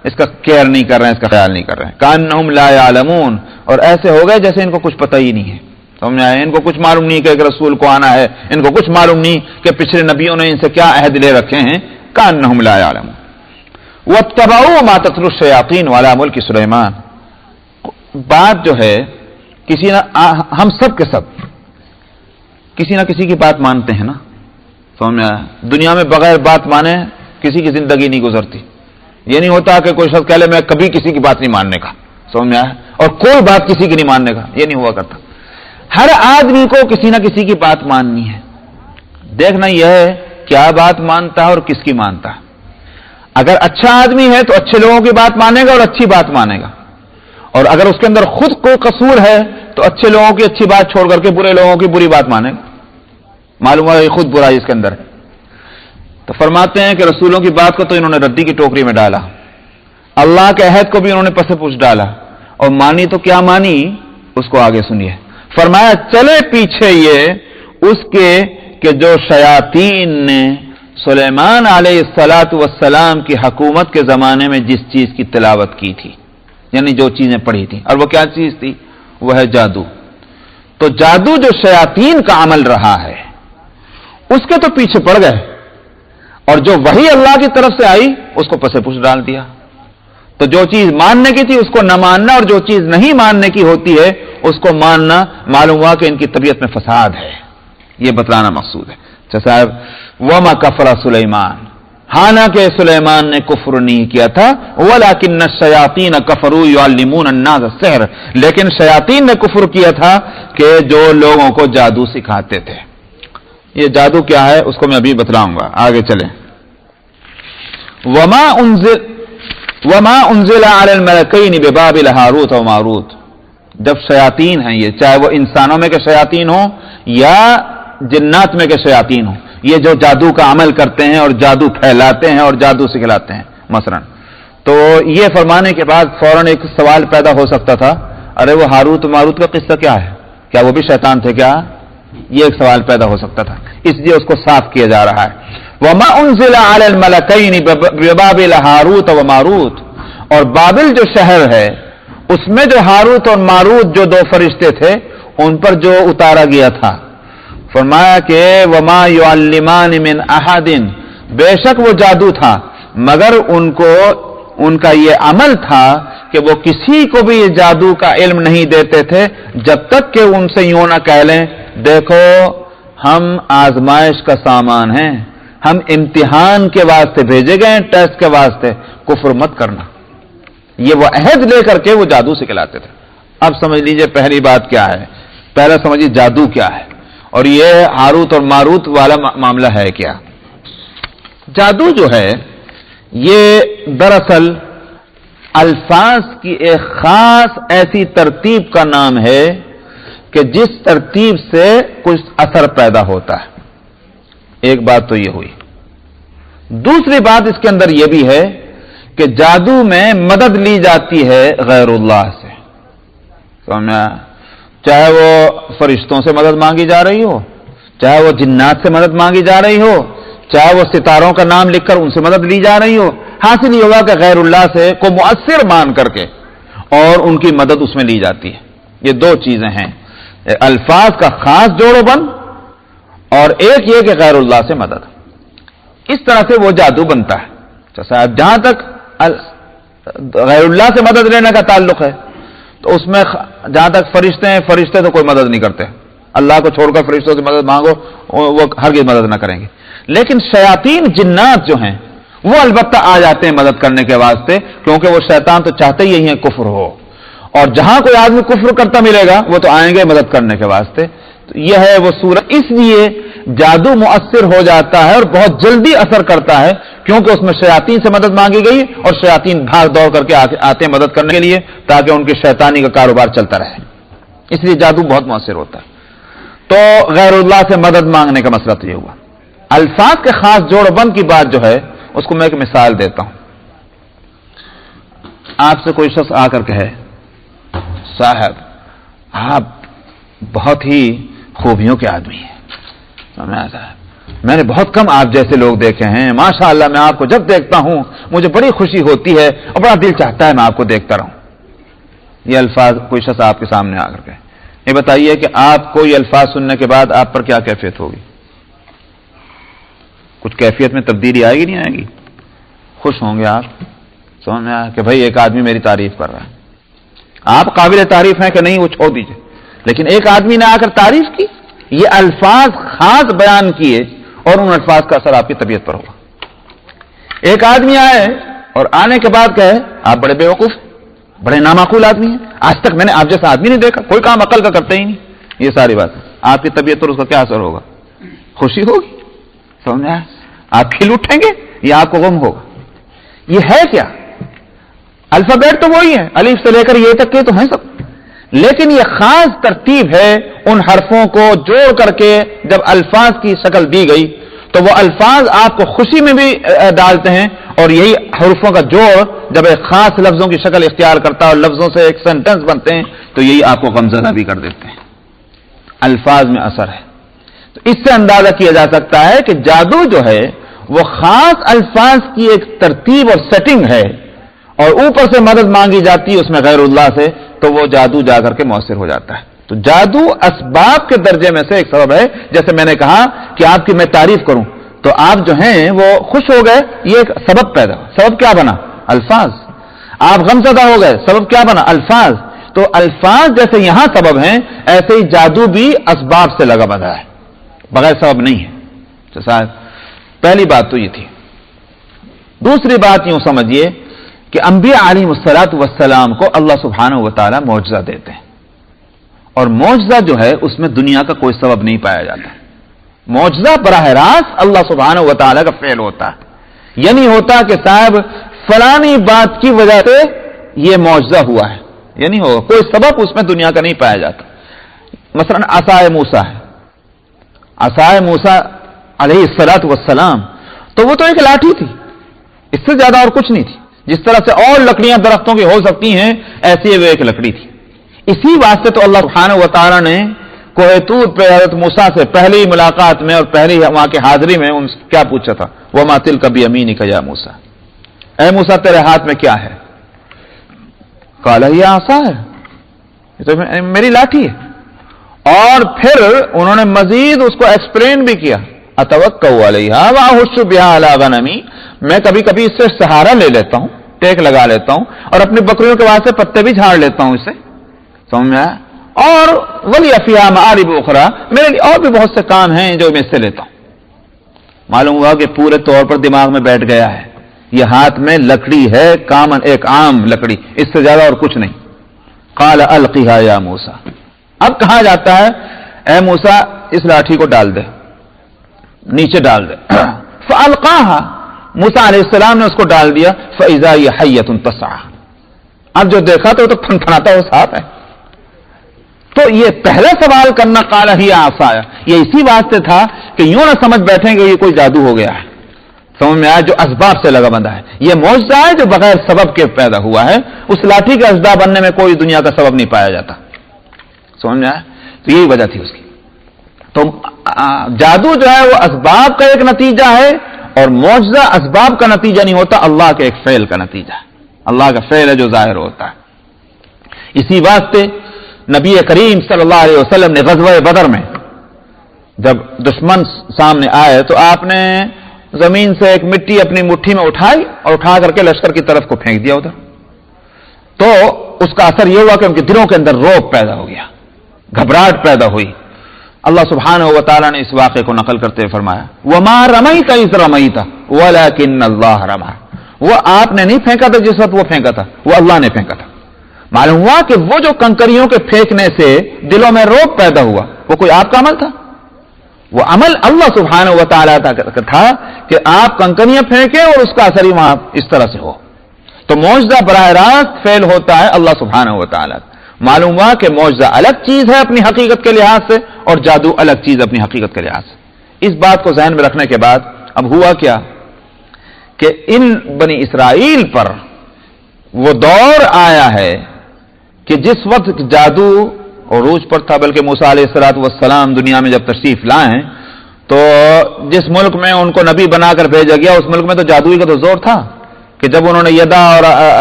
اس کا کیئر نہیں کر رہے ہیں، اس کا خیال نہیں کر رہے ہیں. کانہم لا یعلمون، اور ایسے ہو گئے جیسے ان کو کچھ پتہ ہی نہیں ہے. سمجھ آئے؟ ان کو کچھ معلوم نہیں کہ ایک رسول کو آنا ہے، ان کو کچھ معلوم نہیں کہ پچھلے نبیوں نے ان سے کیا عہد لے رکھے ہیں. کانہم لا یعلمون واتبعوا ما تتلو الشیاطین علی ملک سلیمان. بات جو ہے ہم سب کے سب کسی نہ کسی کی بات مانتے ہیں نا. سمجھ میں آیا؟ دنیا میں بغیر بات مانے کسی کی زندگی نہیں گزرتی. یہ نہیں ہوتا کہ کوئی شخص کہہ لے میں کبھی کسی کی بات نہیں ماننے کا، سمجھ میں آیا، اور کوئی بات کسی کی نہیں ماننے کا، یہ نہیں ہوا کرتا. ہر آدمی کو کسی نہ کسی کی بات ماننی ہے. دیکھنا یہ ہے کیا بات مانتا ہے اور کس کی مانتا ہے. اگر اچھا آدمی ہے تو اچھے لوگوں کی بات مانے گا اور اچھی بات مانے گا، اور اگر اس کے اندر خود کوئی قصور ہے تو اچھے لوگوں کی اچھی بات چھوڑ کر کے برے لوگوں کی بری بات مانے گا. معلوم ہے خود برائی اس کے اندر ہے. تو فرماتے ہیں کہ رسولوں کی بات کو تو انہوں نے ردی کی ٹوکری میں ڈالا، اللہ کے عہد کو بھی انہوں نے پس پوچھ ڈالا، اور مانی تو کیا مانی اس کو آگے سنیے. فرمایا چلے پیچھے یہ اس کے کہ جو شیاطین نے سلیمان علیہ الصلاۃ والسلام کی حکومت کے زمانے میں جس چیز کی تلاوت کی تھی، یعنی جو چیزیں پڑھی تھی، اور وہ کیا چیز تھی؟ وہ ہے جادو. تو جادو جو شیاطین کا عمل رہا ہے اس کے تو پیچھے پڑ گئے، اور جو وحی اللہ کی طرف سے آئی اس کو پسے پش ڈال دیا. تو جو چیز ماننے کی تھی اس کو نہ ماننا، اور جو چیز نہیں ماننے کی ہوتی ہے اس کو ماننا، معلوم ہوا کہ ان کی طبیعت میں فساد ہے. یہ بتلانا مقصود ہے. اچھا صاحب، وما کفر سلیمان، حالانکہ سلیمان نے کفر نہیں کیا تھا، ولکن الشیاطین کفروا یعلمون الناس السحر، لیکن شیاطین نے کفر کیا تھا کہ جو لوگوں کو جادو سکھاتے تھے. یہ جادو کیا ہے اس کو میں ابھی بتلاؤں گا، آگے چلیں. وما انزل علی الملکین ببابل ہاروت و ماروت. جب شیاطین ہیں یہ، چاہے وہ انسانوں میں کے شیاطین ہوں یا جنات میں کے شیاطین ہوں، یہ جو جادو کا عمل کرتے ہیں اور جادو پھیلاتے ہیں اور جادو سکھلاتے ہیں مثلا، تو یہ فرمانے کے بعد فوراً ایک سوال پیدا ہو سکتا تھا، ارے وہ ہاروت و ماروت کا قصہ کیا ہے؟ کیا وہ بھی شیطان تھے کیا؟ یہ ایک سوال پیدا ہو سکتا تھا، اس لیے اس کو صاف کیا جا رہا ہے. وما انزل علی الملکین ببابل ہاروت و ماروت، اور بابل جو شہر ہے اس میں جو ہاروت اور ماروت جو دو فرشتے تھے ان پر جو اتارا گیا تھا، فرمایا کہ وما یعلمان من احد، بے شک وہ جادو تھا مگر ان کا یہ عمل تھا کہ وہ کسی کو بھی یہ جادو کا علم نہیں دیتے تھے جب تک کہ ان سے یوں نہ کہہ لیں دیکھو ہم آزمائش کا سامان ہیں، ہم امتحان کے واسطے بھیجے گئے ہیں، ٹیسٹ کے واسطے، کفر مت کرنا. یہ وہ عہد لے کر کے وہ جادو سکھلاتے تھے. اب سمجھ لیجئے پہلی بات کیا ہے، پہلا سمجھیے جادو کیا ہے، اور یہ ہاروت اور ماروت والا معاملہ ہے کیا. جادو جو ہے یہ دراصل الفاظ کی ایک خاص ایسی ترتیب کا نام ہے کہ جس ترتیب سے کچھ اثر پیدا ہوتا ہے. ایک بات تو یہ ہوئی. دوسری بات اس کے اندر یہ بھی ہے کہ جادو میں مدد لی جاتی ہے غیر اللہ سے. سمجھ میں آیا؟ چاہے وہ فرشتوں سے مدد مانگی جا رہی ہو، چاہے وہ جنات سے مدد مانگی جا رہی ہو، چاہے وہ ستاروں کا نام لکھ کر ان سے مدد لی جا رہی ہو، حاصل یہ ہوگا کہ غیر اللہ سے کو مؤثر مان کر کے اور ان کی مدد اس میں لی جاتی ہے. یہ دو چیزیں ہیں، الفاظ کا خاص جوڑ و بند اور ایک یہ کہ غیر اللہ سے مدد. اس طرح سے وہ جادو بنتا ہے. صاحب جہاں تک غیر اللہ سے مدد لینے کا تعلق ہے تو اس میں جہاں تک فرشتے ہیں، فرشتے تو کوئی مدد نہیں کرتے. اللہ کو چھوڑ کر فرشتوں سے مدد مانگو وہ ہرگز مدد نہ کریں گے. لیکن شیاطین جنات جو ہیں وہ البتہ آ جاتے ہیں مدد کرنے کے واسطے، کیونکہ وہ شیطان تو چاہتے ہی یہی ہے کفر ہو، اور جہاں کوئی آدمی کفر کرتا ملے گا وہ تو آئیں گے مدد کرنے کے واسطے. تو یہ ہے وہ صورت. اس لیے جادو مؤثر ہو جاتا ہے اور بہت جلدی اثر کرتا ہے، کیونکہ اس میں شیاطین سے مدد مانگی گئی اور شیاطین بھاگ دوڑ کر کے آتے ہیں مدد کرنے کے لیے تاکہ ان کی شیطانی کا کاروبار چلتا رہے. اس لیے جادو بہت مؤثر ہوتا ہے. تو غیر اللہ سے مدد مانگنے کا مسئلہ تو یہ ہوا. الفاظ کے خاص جوڑ بند کی بات جو ہے اس کو میں ایک مثال دیتا ہوں. آپ سے کوئی شخص آ کر کہے صاحب آپ بہت ہی خوبیوں کے آدمی ہیں، میں نے بہت کم آپ جیسے لوگ دیکھے ہیں، ماشاء اللہ میں آپ کو جب دیکھتا ہوں مجھے بڑی خوشی ہوتی ہے اور بڑا دل چاہتا ہے میں آپ کو دیکھتا رہوں. یہ الفاظ کوئی شخص آپ کے سامنے آ کر کے یہ بتائیے کہ آپ کو یہ الفاظ سننے کے بعد آپ پر کیا کیفیت ہوگی؟ کچھ کیفیت میں تبدیلی آئے گی نہیں آئے گی؟ خوش ہوں گے آپ؟ سمجھ میں آیا کہ بھائی ایک آدمی میری تعریف کر رہا ہے. آپ قابل تعریف ہیں کہ نہیں وہ چھوڑ دیجئے، لیکن ایک آدمی نے آ کر تعریف کی، یہ الفاظ خاص بیان کیے اور ان الفاظ کا اثر آپ کی طبیعت پر ہوگا. ایک آدمی آئے اور آنے کے بعد کہے آپ بڑے بیوقوف، بڑے نامعقول آدمی ہیں، آج تک میں نے آپ جیسا آدمی نہیں دیکھا، کوئی کام عقل کا کرتے ہی نہیں. یہ ساری بات آپ کی طبیعت پر اس کا کیا اثر ہوگا؟ خوشی ہوگی؟ سمجھا؟ آپ کھل اٹھیں گے یا آپ کو غم ہوگا؟ یہ ہے کیا؟ الفابیٹ تو وہی ہے، الف سے لے کر یہ تک کے تو ہیں سب، لیکن یہ خاص ترتیب ہے ان حرفوں کو جوڑ کر کے جب الفاظ کی شکل دی گئی تو وہ الفاظ آپ کو خوشی میں بھی ڈالتے ہیں، اور یہی حروفوں کا جوڑ جب ایک خاص لفظوں کی شکل اختیار کرتا ہے اور لفظوں سے ایک سینٹنس بنتے ہیں تو یہی آپ کو غمزدہ بھی کر دیتے ہیں. الفاظ میں اثر ہے. تو اس سے اندازہ کیا جا سکتا ہے کہ جادو جو ہے وہ خاص الفاظ کی ایک ترتیب اور سیٹنگ ہے اور اوپر سے مدد مانگی جاتی ہے اس میں غیر اللہ سے، تو وہ جادو جا کر کے مؤثر ہو جاتا ہے. تو جادو اسباب کے درجے میں سے ایک سبب ہے. جیسے میں نے کہا کہ آپ کی میں تعریف کروں تو آپ جو ہیں وہ خوش ہو گئے، یہ ایک سبب پیدا. سبب کیا بنا؟ الفاظ. آپ غمزدہ ہو گئے، سبب کیا بنا؟ الفاظ. تو الفاظ جیسے یہاں سبب ہیں ایسے ہی جادو بھی اسباب سے لگا بندھا ہے، بغیر سبب نہیں ہے. تو صاحب پہلی بات تو یہ تھی. دوسری بات یوں سمجھیے کہ انبیاء علیہ الصلوۃ والسلام کو اللہ سبحانہ و تعالی معجزہ دیتے ہیں، اور معجزہ جو ہے اس میں دنیا کا کوئی سبب نہیں پایا جاتا. معجزہ براہ راست اللہ سبحانہ و تعالی کا فعل ہوتا ہے. یہ نہیں ہوتا کہ صاحب فلانی بات کی وجہ سے یہ معجزہ ہوا ہے، یہ نہیں ہوگا. کوئی سبب اس میں دنیا کا نہیں پایا جاتا. مثلا عصائے موسیٰ ہے، عصائے موسیٰ علیہ الصلوۃ والسلام تو وہ تو ایک لاٹھی تھی، اس سے زیادہ اور کچھ نہیں تھی. جس طرح سے اور لکڑیاں درختوں کی ہو سکتی ہیں ایسی وہ ایک لکڑی تھی. اسی واسطے تو اللہ سبحانہ و تعالی نے کوہ طور پہ حضرت موسیٰ سے پہلی ملاقات میں اور پہلی وہاں کی حاضری میں ان سے کیا پوچھا تھا؟ وَمَا تِلْكَ بِيَمِينِكَ يَا موسیٰ، اے موسیٰ تیرے ہاتھ میں کیا ہے؟ قَالَ هِيَ عَصَايَ، یہ تو میری لاٹھی ہے. اور پھر انہوں نے مزید اس کو ایکسپلین بھی کیا، أَتَوَكَّأُ عَلَيْهَا وَأَهُشُّ بِهَا عَلَى غَنَمِي، میں کبھی کبھی اس سے سہارا لے لیتا ہوں، ٹیک لگا لیتا ہوں، اور اپنی بکریوں کے واسطے پتے بھی جھاڑ لیتا ہوں اس سے. سمجھ میں آیا؟ اور وَلِيَ فِيهَا مَآرِبُ أُخْرَى، میرے لیے اور بھی بہت سے کام ہیں جو میں اس سے لیتا ہوں. معلوم ہوا کہ پورے طور پر دماغ میں بیٹھ گیا ہے یہ ہاتھ میں لکڑی ہے، کامن ایک عام لکڑی، اس سے زیادہ اور کچھ نہیں. قَالَ أَلْقِهَا يَا موسیٰ، اب کہا جاتا ہے اے موسیٰ اس لاٹھی کو ڈال دے، نیچے ڈال دے. فَأَلْقَاهَا، موسیٰ علیہ السلام نے اس کو ڈال دیا. فَإِذَا هِيَ حَيَّةٌ تَسْعَىٰ، اب جو دیکھا تو پھنپھناتا ہوا ساتھ ہے. تو یہ پہلا سوال کرنا قال ہی عصایا، یہ اسی واسطے تھا کہ یوں نہ سمجھ بیٹھیں کہ یہ کوئی جادو ہو گیا ہے. سمجھ میں آیا؟ جو اسباب سے لگا بندہ ہے، یہ معجزہ ہے جو بغیر سبب کے پیدا ہوا ہے. اس لاٹھی کے اسباب بننے میں کوئی دنیا کا سبب نہیں پایا جاتا. سمجھ میں آیا؟ تو یہی وجہ تھی اس کی. تو جادو جو ہے وہ اسباب کا ایک نتیجہ ہے، اور معجزہ اسباب کا نتیجہ نہیں ہوتا، اللہ کے ایک فعل کا نتیجہ ہے. اللہ کا فعل ہے جو ظاہر ہوتا ہے. اسی واسطے نبی کریم صلی اللہ علیہ وسلم نے غزوہ بدر میں جب دشمن سامنے آئے تو آپ نے زمین سے ایک مٹی اپنی مٹھی میں اٹھائی اور اٹھا کر کے لشکر کی طرف کو پھینک دیا ادھر. تو اس کا اثر یہ ہوا کہ ان کے دلوں کے اندر رعب پیدا ہو گیا، گھبراہٹ پیدا ہوئی. اللہ سبحانہ و تعالیٰ نے اس واقعے کو نقل کرتے ہوئے فرمایا وَمَا رَمَيْتَ إِذْ رَمَيْتَ وَلَكِنَّ اللَّهَ رَمَى. وہ آپ نے نہیں پھینکا تھا جس وقت وہ پھینکا تھا، وہ اللہ نے پھینکا تھا. معلوم ہوا کہ وہ جو کنکریوں کے پھینکنے سے دلوں میں رعب پیدا ہوا وہ کوئی آپ کا عمل تھا؟ وہ عمل اللہ سبحانہ و تعالیٰ کا تھا کہ آپ کنکریاں پھینکیں اور اس کا اثر ہی وہاں اس طرح سے ہو. تو معجزہ براہ راست فعل ہوتا ہے اللہ سبحانہ و تعالیٰ. معلوم ہوا کہ معجزہ الگ چیز ہے اپنی حقیقت کے لحاظ سے اور جادو الگ چیز اپنی حقیقت کے لحاظ سے. اس بات کو ذہن میں رکھنے کے بعد اب ہوا کیا کہ ان بنی اسرائیل پر وہ دور آیا ہے کہ جس وقت جادو عروج پر تھا، بلکہ موسیٰ علیہ الصلوۃ والسلام دنیا میں جب تشریف لائیں تو جس ملک میں ان کو نبی بنا کر بھیجا گیا اس ملک میں تو جادوئی کا تو زور تھا کہ جب انہوں نے یدا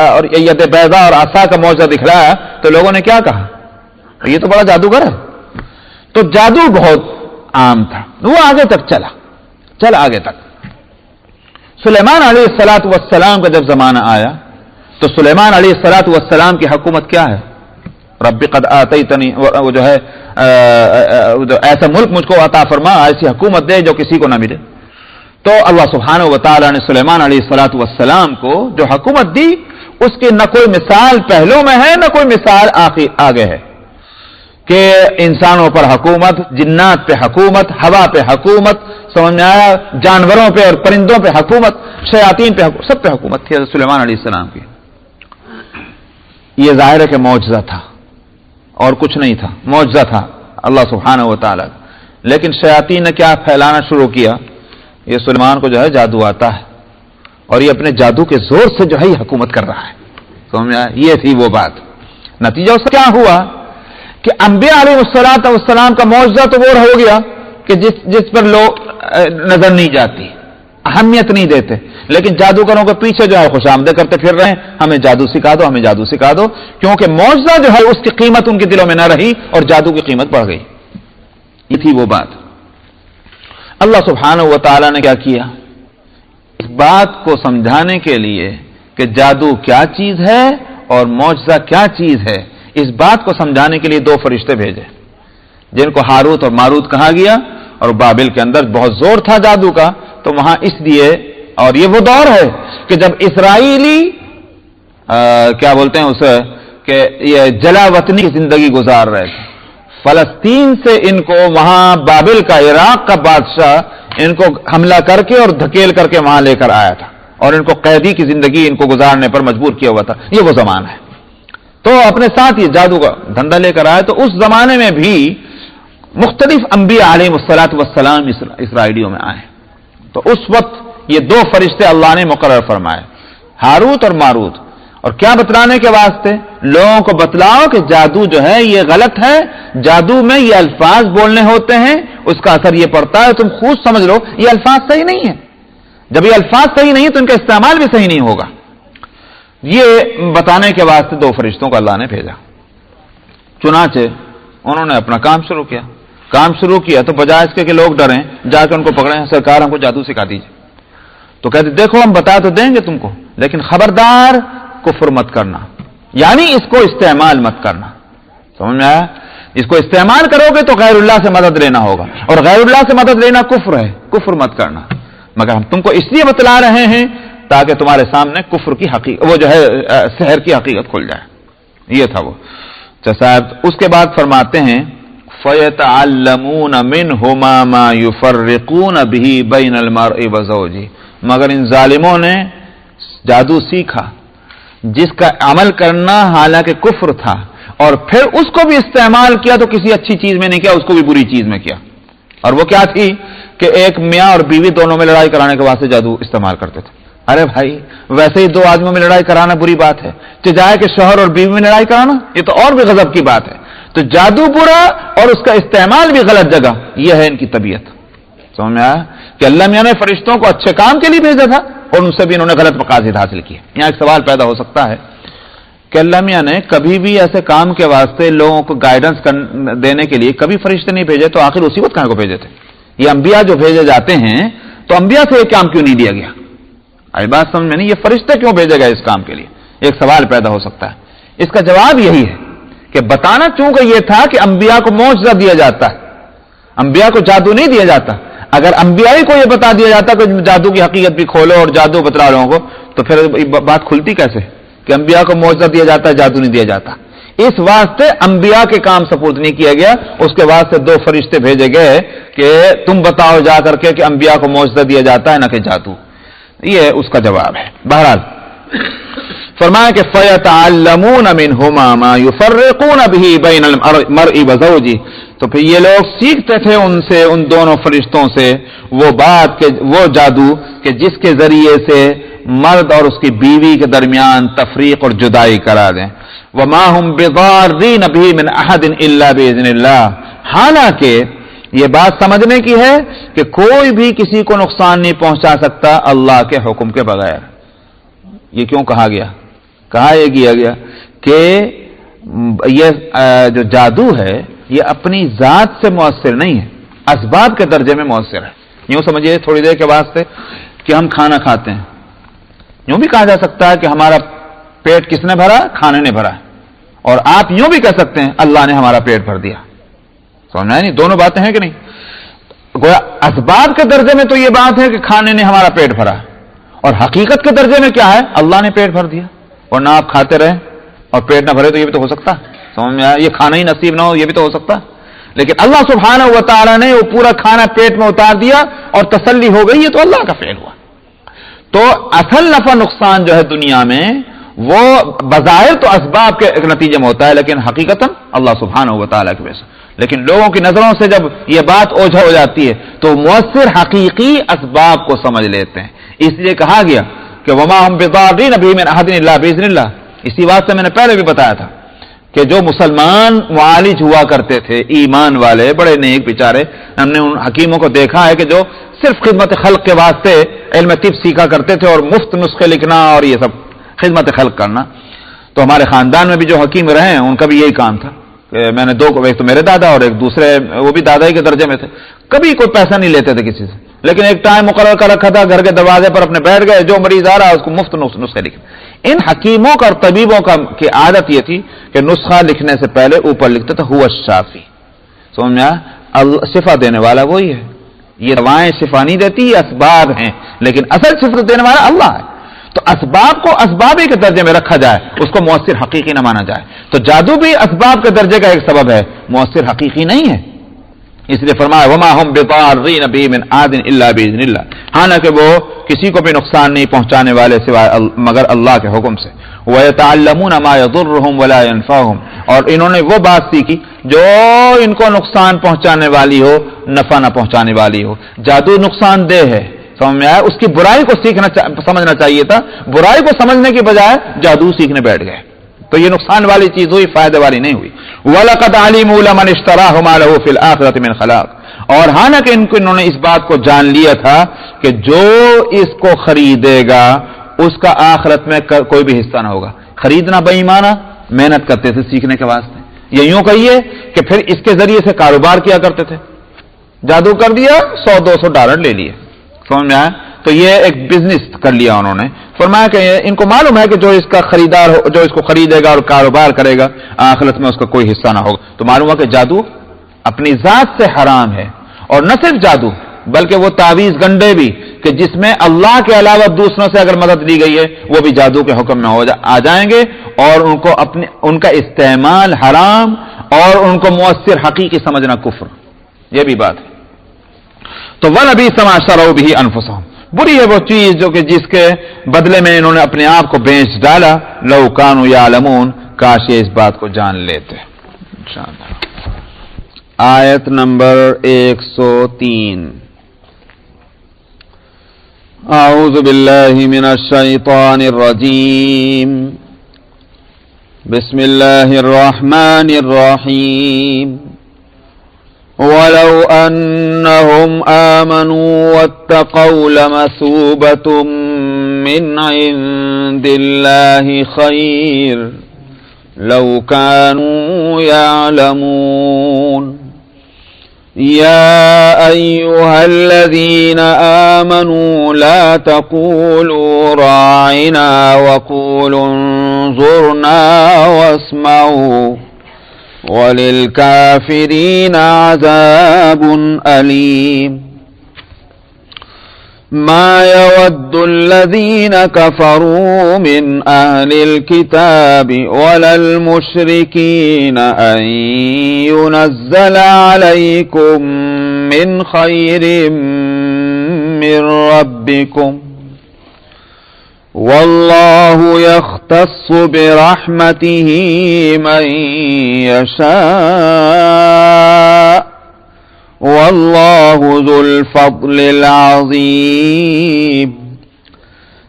اور ید بیضا اور عصا کا معجزہ دکھلایا تو لوگوں نے کیا کہا، یہ تو بڑا جادوگر ہے. تو جادو بہت عام تھا، وہ آگے تک چلا آگے تک. سلیمان علیہ الصلوۃ والسلام کا جب زمانہ آیا تو سلیمان علیہ الصلوۃ والسلام کی حکومت کیا ہے؟ رب قد آتیتنی، وہ جو ہے ایسا ملک مجھ کو عطا فرما، ایسی حکومت دے جو کسی کو نہ ملے. تو اللہ سبحانہ و تعالیٰ نے سلیمان علیہ الصلوۃ والسلام کو جو حکومت دی اس کی نہ کوئی مثال پہلو میں ہے نہ کوئی مثال آگے ہے کہ انسانوں پر حکومت، جنات پہ حکومت، ہوا پہ حکومت، سمجھ میں آیا، جانوروں پہ اور پرندوں پہ حکومت، شیاطین پہ حکومت، سب پہ حکومت تھی حضرت سلیمان علیہ السلام کی. یہ ظاہر ہے کہ معجزہ تھا اور کچھ نہیں تھا، معجزہ تھا اللہ سبحانہ و تعالیٰ. لیکن شیاطین نے کیا پھیلانا شروع کیا، یہ سلیمان کو جو ہے جادو آتا ہے اور یہ اپنے جادو کے زور سے جو ہے یہ حکومت کر رہا ہے. سمجھ میں آیا؟ یہ تھی وہ بات. نتیجہ اس کا کیا ہوا کہ انبیاء علیہ الصلوۃ والسلام کا معجزہ تو وہ ہو گیا کہ جس پر لوگ نظر نہیں جاتی، اہمیت نہیں دیتے، لیکن جادوگروں کے پیچھے جو ہے خوش آمدید کرتے پھر رہے ہیں، ہمیں جادو سکھا دو، ہمیں جادو سکھا دو، کیونکہ معجزہ جو ہے اس کی قیمت ان کے دلوں میں نہ رہی اور جادو کی قیمت بڑھ گئی. یہ تھی وہ بات. اللہ سبحانہ و تعالیٰ نے کیا کیا، اس بات کو سمجھانے کے لیے کہ جادو کیا چیز ہے اور معجزہ کیا چیز ہے، اس بات کو سمجھانے کے لیے دو فرشتے بھیجے جن کو ہاروت اور ماروت کہا گیا. اور بابل کے اندر بہت زور تھا جادو کا، تو وہاں اس لیے، اور یہ وہ دور ہے کہ جب اسرائیلی کیا بولتے ہیں اسے کہ یہ جلا وطنی کی زندگی گزار رہے تھے. فلسطین سے ان کو وہاں بابل کا، عراق کا بادشاہ ان کو حملہ کر کے اور دھکیل کر کے وہاں لے کر آیا تھا اور ان کو قیدی کی زندگی ان کو گزارنے پر مجبور کیا ہوا تھا. یہ وہ زمانہ ہے. تو اپنے ساتھ یہ جادو کا دھندا لے کر آئے. تو اس زمانے میں بھی مختلف انبیاء علیہ الصلوۃ والسلام اسرائیلیوں میں آئے. تو اس وقت یہ دو فرشتے اللہ نے مقرر فرمائے، ہاروت اور ماروت. اور کیا بتلانے کے واسطے؟ لوگوں کو بتلاؤ کہ جادو جو ہے یہ غلط ہے، جادو میں یہ الفاظ بولنے ہوتے ہیں، اس کا اثر یہ پڑتا ہے، تم خود سمجھ لو یہ الفاظ صحیح نہیں ہے. جب یہ الفاظ صحیح نہیں تو ان کا استعمال بھی صحیح نہیں ہوگا. یہ بتانے کے واسطے دو فرشتوں کو اللہ نے بھیجا. چنانچہ انہوں نے اپنا کام شروع کیا تو بجائے اس کے کہ لوگ ڈریں، جا کے ان کو پکڑیں، سرکار ہم کو جادو سکھا دیجیے. تو کہتے دیکھو ہم بتا تو دیں گے تم کو، لیکن خبردار کفر مت کرنا، یعنی اس کو استعمال مت کرنا. سمجھ میں آیا؟ اس کو استعمال کرو گے تو غیر اللہ سے مدد لینا ہوگا، اور غیر اللہ سے مدد لینا کفر ہے، کفر مت کرنا. مگر ہم تم کو اس لیے بتلا رہے ہیں تاکہ تمہارے سامنے کفر کی حقیقت، وہ جو ہے سحر کی حقیقت کھل جائے. یہ تھا وہ. صاحب اس کے بعد فرماتے ہیں فَيَتَعَلَّمُونَ مِنْهُمَا مَا يُفَرِّقُونَ بِهِ بَيْنَ الْمَرْءِ وَزَوْجِهِ. مگر ان ظالموں نے جادو سیکھا جس کا عمل کرنا حالانکہ کفر تھا، اور پھر اس کو بھی استعمال کیا تو کسی اچھی چیز میں نہیں کیا، اس کو بھی بری چیز میں کیا. اور وہ کیا تھی کہ ایک میاں اور بیوی دونوں میں لڑائی کرانے کے واسطے جادو استعمال کرتے تھے. ارے بھائی ویسے ہی دو آدمیوں میں لڑائی کرانا بری بات ہے، چاہے کہ شوہر اور بیوی میں لڑائی کرانا یہ تو اور بھی غضب کی بات ہے. تو جادو برا اور اس کا استعمال بھی غلط جگہ، یہ ہے ان کی طبیعت. سمجھ میں آیا کہ اللہ میاں نے فرشتوں کو اچھے کام کے لیے بھیجا تھا اور ان سے بھی انہوں نے غلط مقاصد حاصل کیے. یہاں ایک سوال پیدا ہو سکتا ہے کہ اللہ میاں نے کبھی بھی ایسے کام کے واسطے لوگوں کو گائیڈنس دینے کے لیے کبھی فرشتے نہیں بھیجے، تو آخر اسی وقت کہاں کو بھیجے تھے؟ یہ انبیاء جو بھیجے جاتے ہیں تو انبیاء سے یہ کام کیوں نہیں دیا گیا؟ آئی بات سمجھ میں نہیں، یہ فرشتے کیوں بھیجے گئے اس کام کے لیے؟ ایک سوال پیدا ہو سکتا ہے. اس کا جواب یہی ہے کہ بتانا چونکہ یہ تھا کہ انبیاء کو معجزہ دیا جاتا ہے، انبیاء کو جادو نہیں دیا جاتا. اگر انبیاء کو یہ بتا دیا جاتا کہ جادو کی حقیقت بھی کھولو اور جادو بتلا لوگوں کو، تو پھر بات کھلتی کیسے کہ انبیاء کو معجزہ دیا جاتا ہے، جادو نہیں دیا جاتا. اس واسطے انبیاء کے کام سپرد نہیں کیا گیا، اس کے واسطے دو فرشتے بھیجے گئے کہ تم بتاؤ جا کر کے کہ انبیاء کو معجزہ دیا جاتا ہے نہ کہ جادو. یہ اس کا جواب ہے. بہرحال فرمایا کہ فَيَتَعَلَّمُونَ مِنْهُمَا مَا يُفَرِّقُونَ بِهِ بَيْنَ الْمَرْءِ وَزَوْجِهِ. تو پھر یہ لوگ سیکھتے تھے ان سے، ان دونوں فرشتوں سے، وہ بات کہ وہ جادو کہ جس کے ذریعے سے مرد اور اس کی بیوی کے درمیان تفریق اور جدائی کرا دیں. وَمَا هُمْ بِضَارِّينَ بِهِ مِنْ أَحَدٍ إِلَّا بِإِذْنِ اللَّهِ. حالانکہ یہ بات سمجھنے کی ہے کہ کوئی بھی کسی کو نقصان نہیں پہنچا سکتا اللہ کے حکم کے بغیر. یہ کیوں کہا گیا؟ کہا یہ کیا گیا کہ یہ جو جادو ہے یہ اپنی ذات سے مؤثر نہیں ہے، اسباب کے درجے میں مؤثر ہے. یوں سمجھیے تھوڑی دیر کے واسطے کہ ہم کھانا کھاتے ہیں، یوں بھی کہا جا سکتا ہے کہ ہمارا پیٹ کس نے بھرا؟ کھانے نے بھرا. اور آپ یوں بھی کہہ سکتے ہیں اللہ نے ہمارا پیٹ بھر دیا. سمجھنا نہیں؟ دونوں باتیں ہیں کہ نہیں؟ گویا اسباب کے درجے میں تو یہ بات ہے کہ کھانے نے ہمارا پیٹ بھرا، اور حقیقت کے درجے میں کیا ہے؟ اللہ نے پیٹ بھر دیا. اور نہ آپ کھاتے رہیں اور پیٹ نہ بھرے تو یہ بھی تو ہو سکتا. سمجھ میں آیا؟ یہ کھانا ہی نصیب نہ ہو یہ بھی تو ہو سکتا. لیکن اللہ سبحانہ و تعالیٰ نے وہ پورا کھانا پیٹ میں اتار دیا اور تسلی ہو گئی، یہ تو اللہ کا فعل ہوا. تو اصل نفع نقصان جو ہے دنیا میں وہ بظاہر تو اسباب کے ایک نتیجے میں ہوتا ہے، لیکن حقیقتاً اللہ سبحانہ و تعالیٰ کی وجہ سے. لیکن لوگوں کی نظروں سے جب یہ بات اوجھا ہو جاتی ہے تو مؤثر حقیقی اسباب کو سمجھ لیتے ہیں. اس لیے کہا گیا کہ وما ہم بضارین بہ من احد الا باذن اللہ. اسی بات سے میں نے پہلے بھی بتایا تھا کہ جو مسلمان معالج ہوا کرتے تھے، ایمان والے بڑے نیک بیچارے، ہم نے ان حکیموں کو دیکھا ہے کہ جو صرف خدمت خلق کے واسطے علم طب سیکھا کرتے تھے اور مفت نسخے لکھنا اور یہ سب خدمت خلق کرنا. تو ہمارے خاندان میں بھی جو حکیم رہے ہیں ان کا بھی یہی کام تھا کہ میں نے دو کو، ایک تو میرے دادا اور ایک دوسرے وہ بھی دادا ہی کے درجے میں تھے، کبھی کوئی پیسہ نہیں لیتے تھے کسی سے، لیکن ایک ٹائم مقرر کر رکھا تھا، گھر کے دروازے پر اپنے بیٹھ گئے، جو مریض آ رہا ہے اس کو مفت نسخے لکھے. ان حکیموں کا اور طبیبوں کی عادت یہ تھی کہ نسخہ لکھنے سے پہلے اوپر لکھتے تھے ہوا الشافی. سمجھ میں شفا دینے والا وہی ہے. یہ دوائیں شفا نہیں دیتی، یہ اسباب ہیں، لیکن اصل شفا دینے والا اللہ ہے. تو اسباب کو اسبابی کے درجے میں رکھا جائے، اس کو مؤثر حقیقی نہ مانا جائے. تو جادو بھی اسباب کے درجے کا ایک سبب ہے، مؤثر حقیقی نہیں ہے. اس لیے فرمایا وما هم بضارین بہ من احد الا باذن اللہ. حالانکہ وہ کسی کو بھی نقصان نہیں پہنچانے والے سوائے مگر اللہ کے حکم سے. ويتعلمون ما يضرهم ولا ينفعهم. اور انہوں نے وہ بات سیکھی جو ان کو نقصان پہنچانے والی ہو، نفع نہ پہنچانے والی ہو. جادو نقصان دہ ہے، سمجھ میں آیا؟ اس کی برائی کو سمجھنا چاہیے تھا، برائی کو سمجھنے کی بجائے جادو سیکھنے بیٹھ گئے. تو یہ نقصان والی چیز ہوئی، فائدے والی نہیں ہوئی. وَلَقَدْ عَلِمُوا لَمَنِ اشْتَرَاهُ مَا لَهُ فِي الْآخِرَةِ مِنْ خَلَاقٍ. اور حالانکہ انہوں نے اس بات کو جان لیا تھا کہ جو اس کو خریدے گا اس کا آخرت میں کوئی بھی حصہ نہ ہوگا. خریدنا بے ایمانہ محنت کرتے تھے سیکھنے کے واسطے. یہ یوں کہیے کہ پھر اس کے ذریعے سے کاروبار کیا کرتے تھے. جادو کر دیا، $100-200 لے لیے. سمجھ میں آیا؟ تو یہ ایک بزنس کر لیا انہوں نے. فرمایا کہ ان کو معلوم ہے کہ جو اس کا خریدار ہو، جو اس کو خریدے گا اور کاروبار کرے گا آخرت میں اس کا کوئی حصہ نہ ہوگا. تو معلوم ہوا کہ جادو اپنی ذات سے حرام ہے. اور نہ صرف جادو بلکہ وہ تعویذ گنڈے بھی کہ جس میں اللہ کے علاوہ دوسروں سے اگر مدد لی گئی ہے وہ بھی جادو کے حکم میں آ جائیں گے، اور ان کا استعمال حرام اور ان کو مؤثر حقیقی سمجھنا کفر. یہ بھی بات ہے. تو وَلَبِئْسَ مَا اشْتَرَوْا بِهِ أَنفُسَهُمْ. بری ہے وہ چیز جو کہ جس کے بدلے میں انہوں نے اپنے آپ کو بیچ ڈالا. لَوْ كَانُوا يَعْلَمُونَ. کاش یہ اس بات کو جان لیتے. انشاءاللہ. آیت نمبر 103. اعوذ باللہ من الشیطان الرجیم. بسم الله الرحمن الرحيم ولو أنهم آمنوا واتقوا لمثوبة من عند الله خير لو كانوا يعلمون يا أيها الذين آمنوا لا تقولوا راعنا وقولوا انظرنا واسمعوا وللكافرين عذاب أليم ما يود الذين كفروا من أهل الكتاب ولا المشركين أن ينزل عليكم من خير من ربكم والله يختص برحمته من يشاء والله ذو الفضل العظيم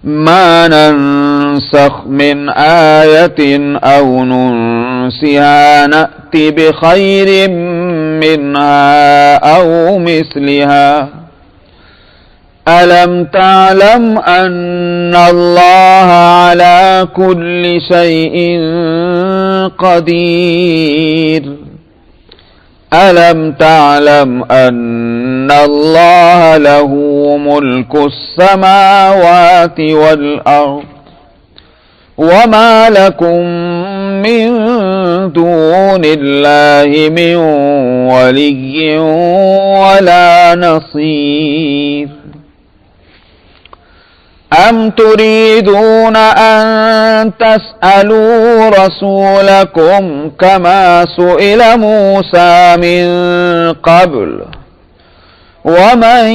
ما ننسخ من آية أو ننسها نأت بخير منها أو مثلها ألم تعلم أن الله على كل شيء قدير ألم تعلم أن الله له ملك السماوات والأرض وما لكم من دون الله من ولي ولا نصير أم تريدون أن تسألوا رسولكم كما سئل موسى من قبل ومن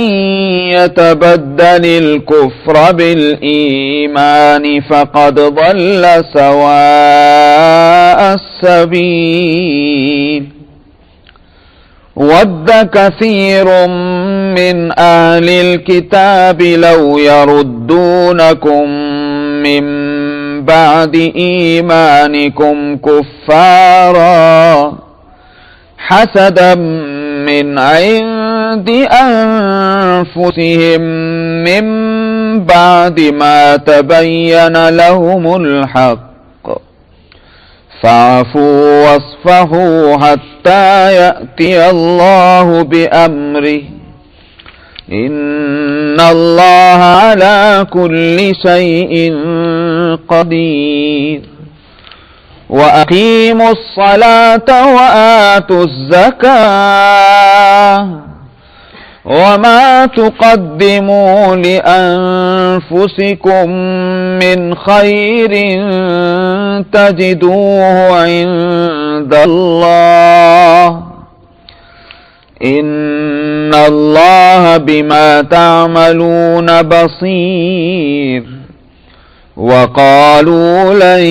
يتبدل الكفر بالإيمان فقد ضل سواء السبيل ود كثير من أهل الكتاب لو يردونكم من بعد إيمانكم كفارا حسدا من عند أنفسهم من بعد ما تبين لهم الحق فاعفوا واصفحوا حتى يأتي الله بأمره إن الله على كل شيء قدير وأقيموا الصلاة وآتوا الزكاة وما تقدموا لأنفسكم من خير تجدوه عند الله إن الله بما تعملون بصير وقالوا لن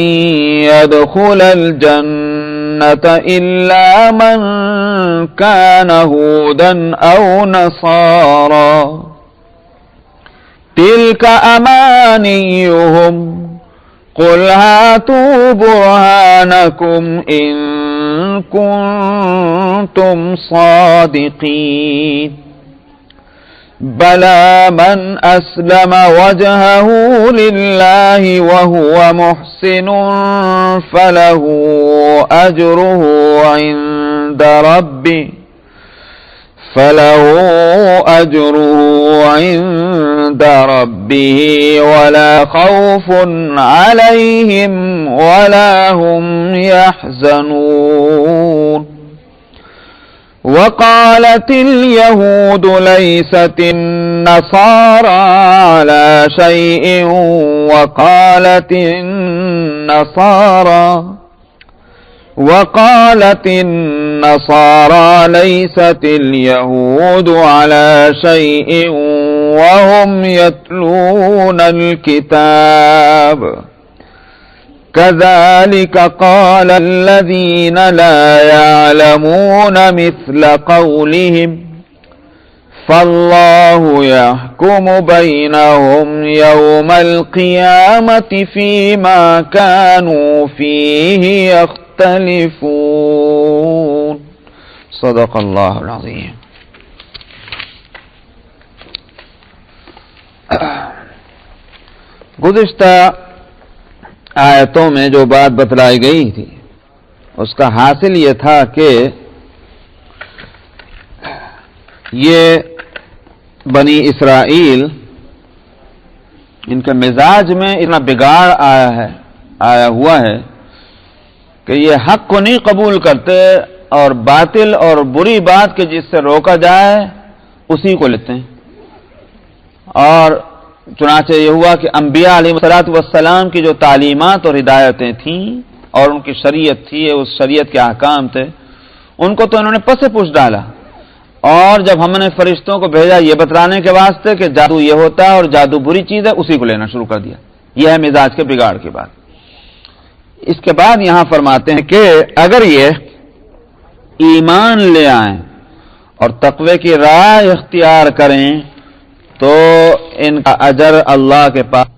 يدخل الجنة إلا من كان هودا أو نصارى تلك أمانيهم قل هاتوا برهانكم إن كنتم صادقين بلى من أسلم وجهه لله وهو محسن فله أجره عند ربه ولا خوف عليهم ولا هم يحزنون وقالت اليهود ليست النصارى على شيء وقالت النصارى ليست اليهود على شيء وهم يتلون الكتاب كذلك قال الذين لا يعلمون مثل قولهم فاللہ یحکم بینہم یوم القیامة فیما کانوا فیہ یختلفون. صدق اللہ العظیم. گزشتہ آیتوں میں جو بات بتلائی گئی تھی اس کا حاصل یہ تھا کہ یہ بنی اسرائیل ان کے مزاج میں اتنا بگاڑ آیا ہوا ہے کہ یہ حق کو نہیں قبول کرتے اور باطل اور بری بات کے جس سے روکا جائے اسی کو لیتے ہیں. اور چنانچہ یہ ہوا کہ انبیاء علیہ الصلوۃ والسلام کی جو تعلیمات اور ہدایتیں تھیں اور ان کی شریعت تھی، اس شریعت کے احکام تھے، ان کو تو انہوں نے پس پش ڈالا. اور جب ہم نے فرشتوں کو بھیجا یہ بتلانے کے واسطے کہ جادو یہ ہوتا ہے اور جادو بری چیز ہے، اسی کو لینا شروع کر دیا. یہ ہے مزاج کے بگاڑ کی بات. اس کے بعد یہاں فرماتے ہیں کہ اگر یہ ایمان لے آئیں اور تقوی کی راہ اختیار کریں تو ان کا اجر اللہ کے پاس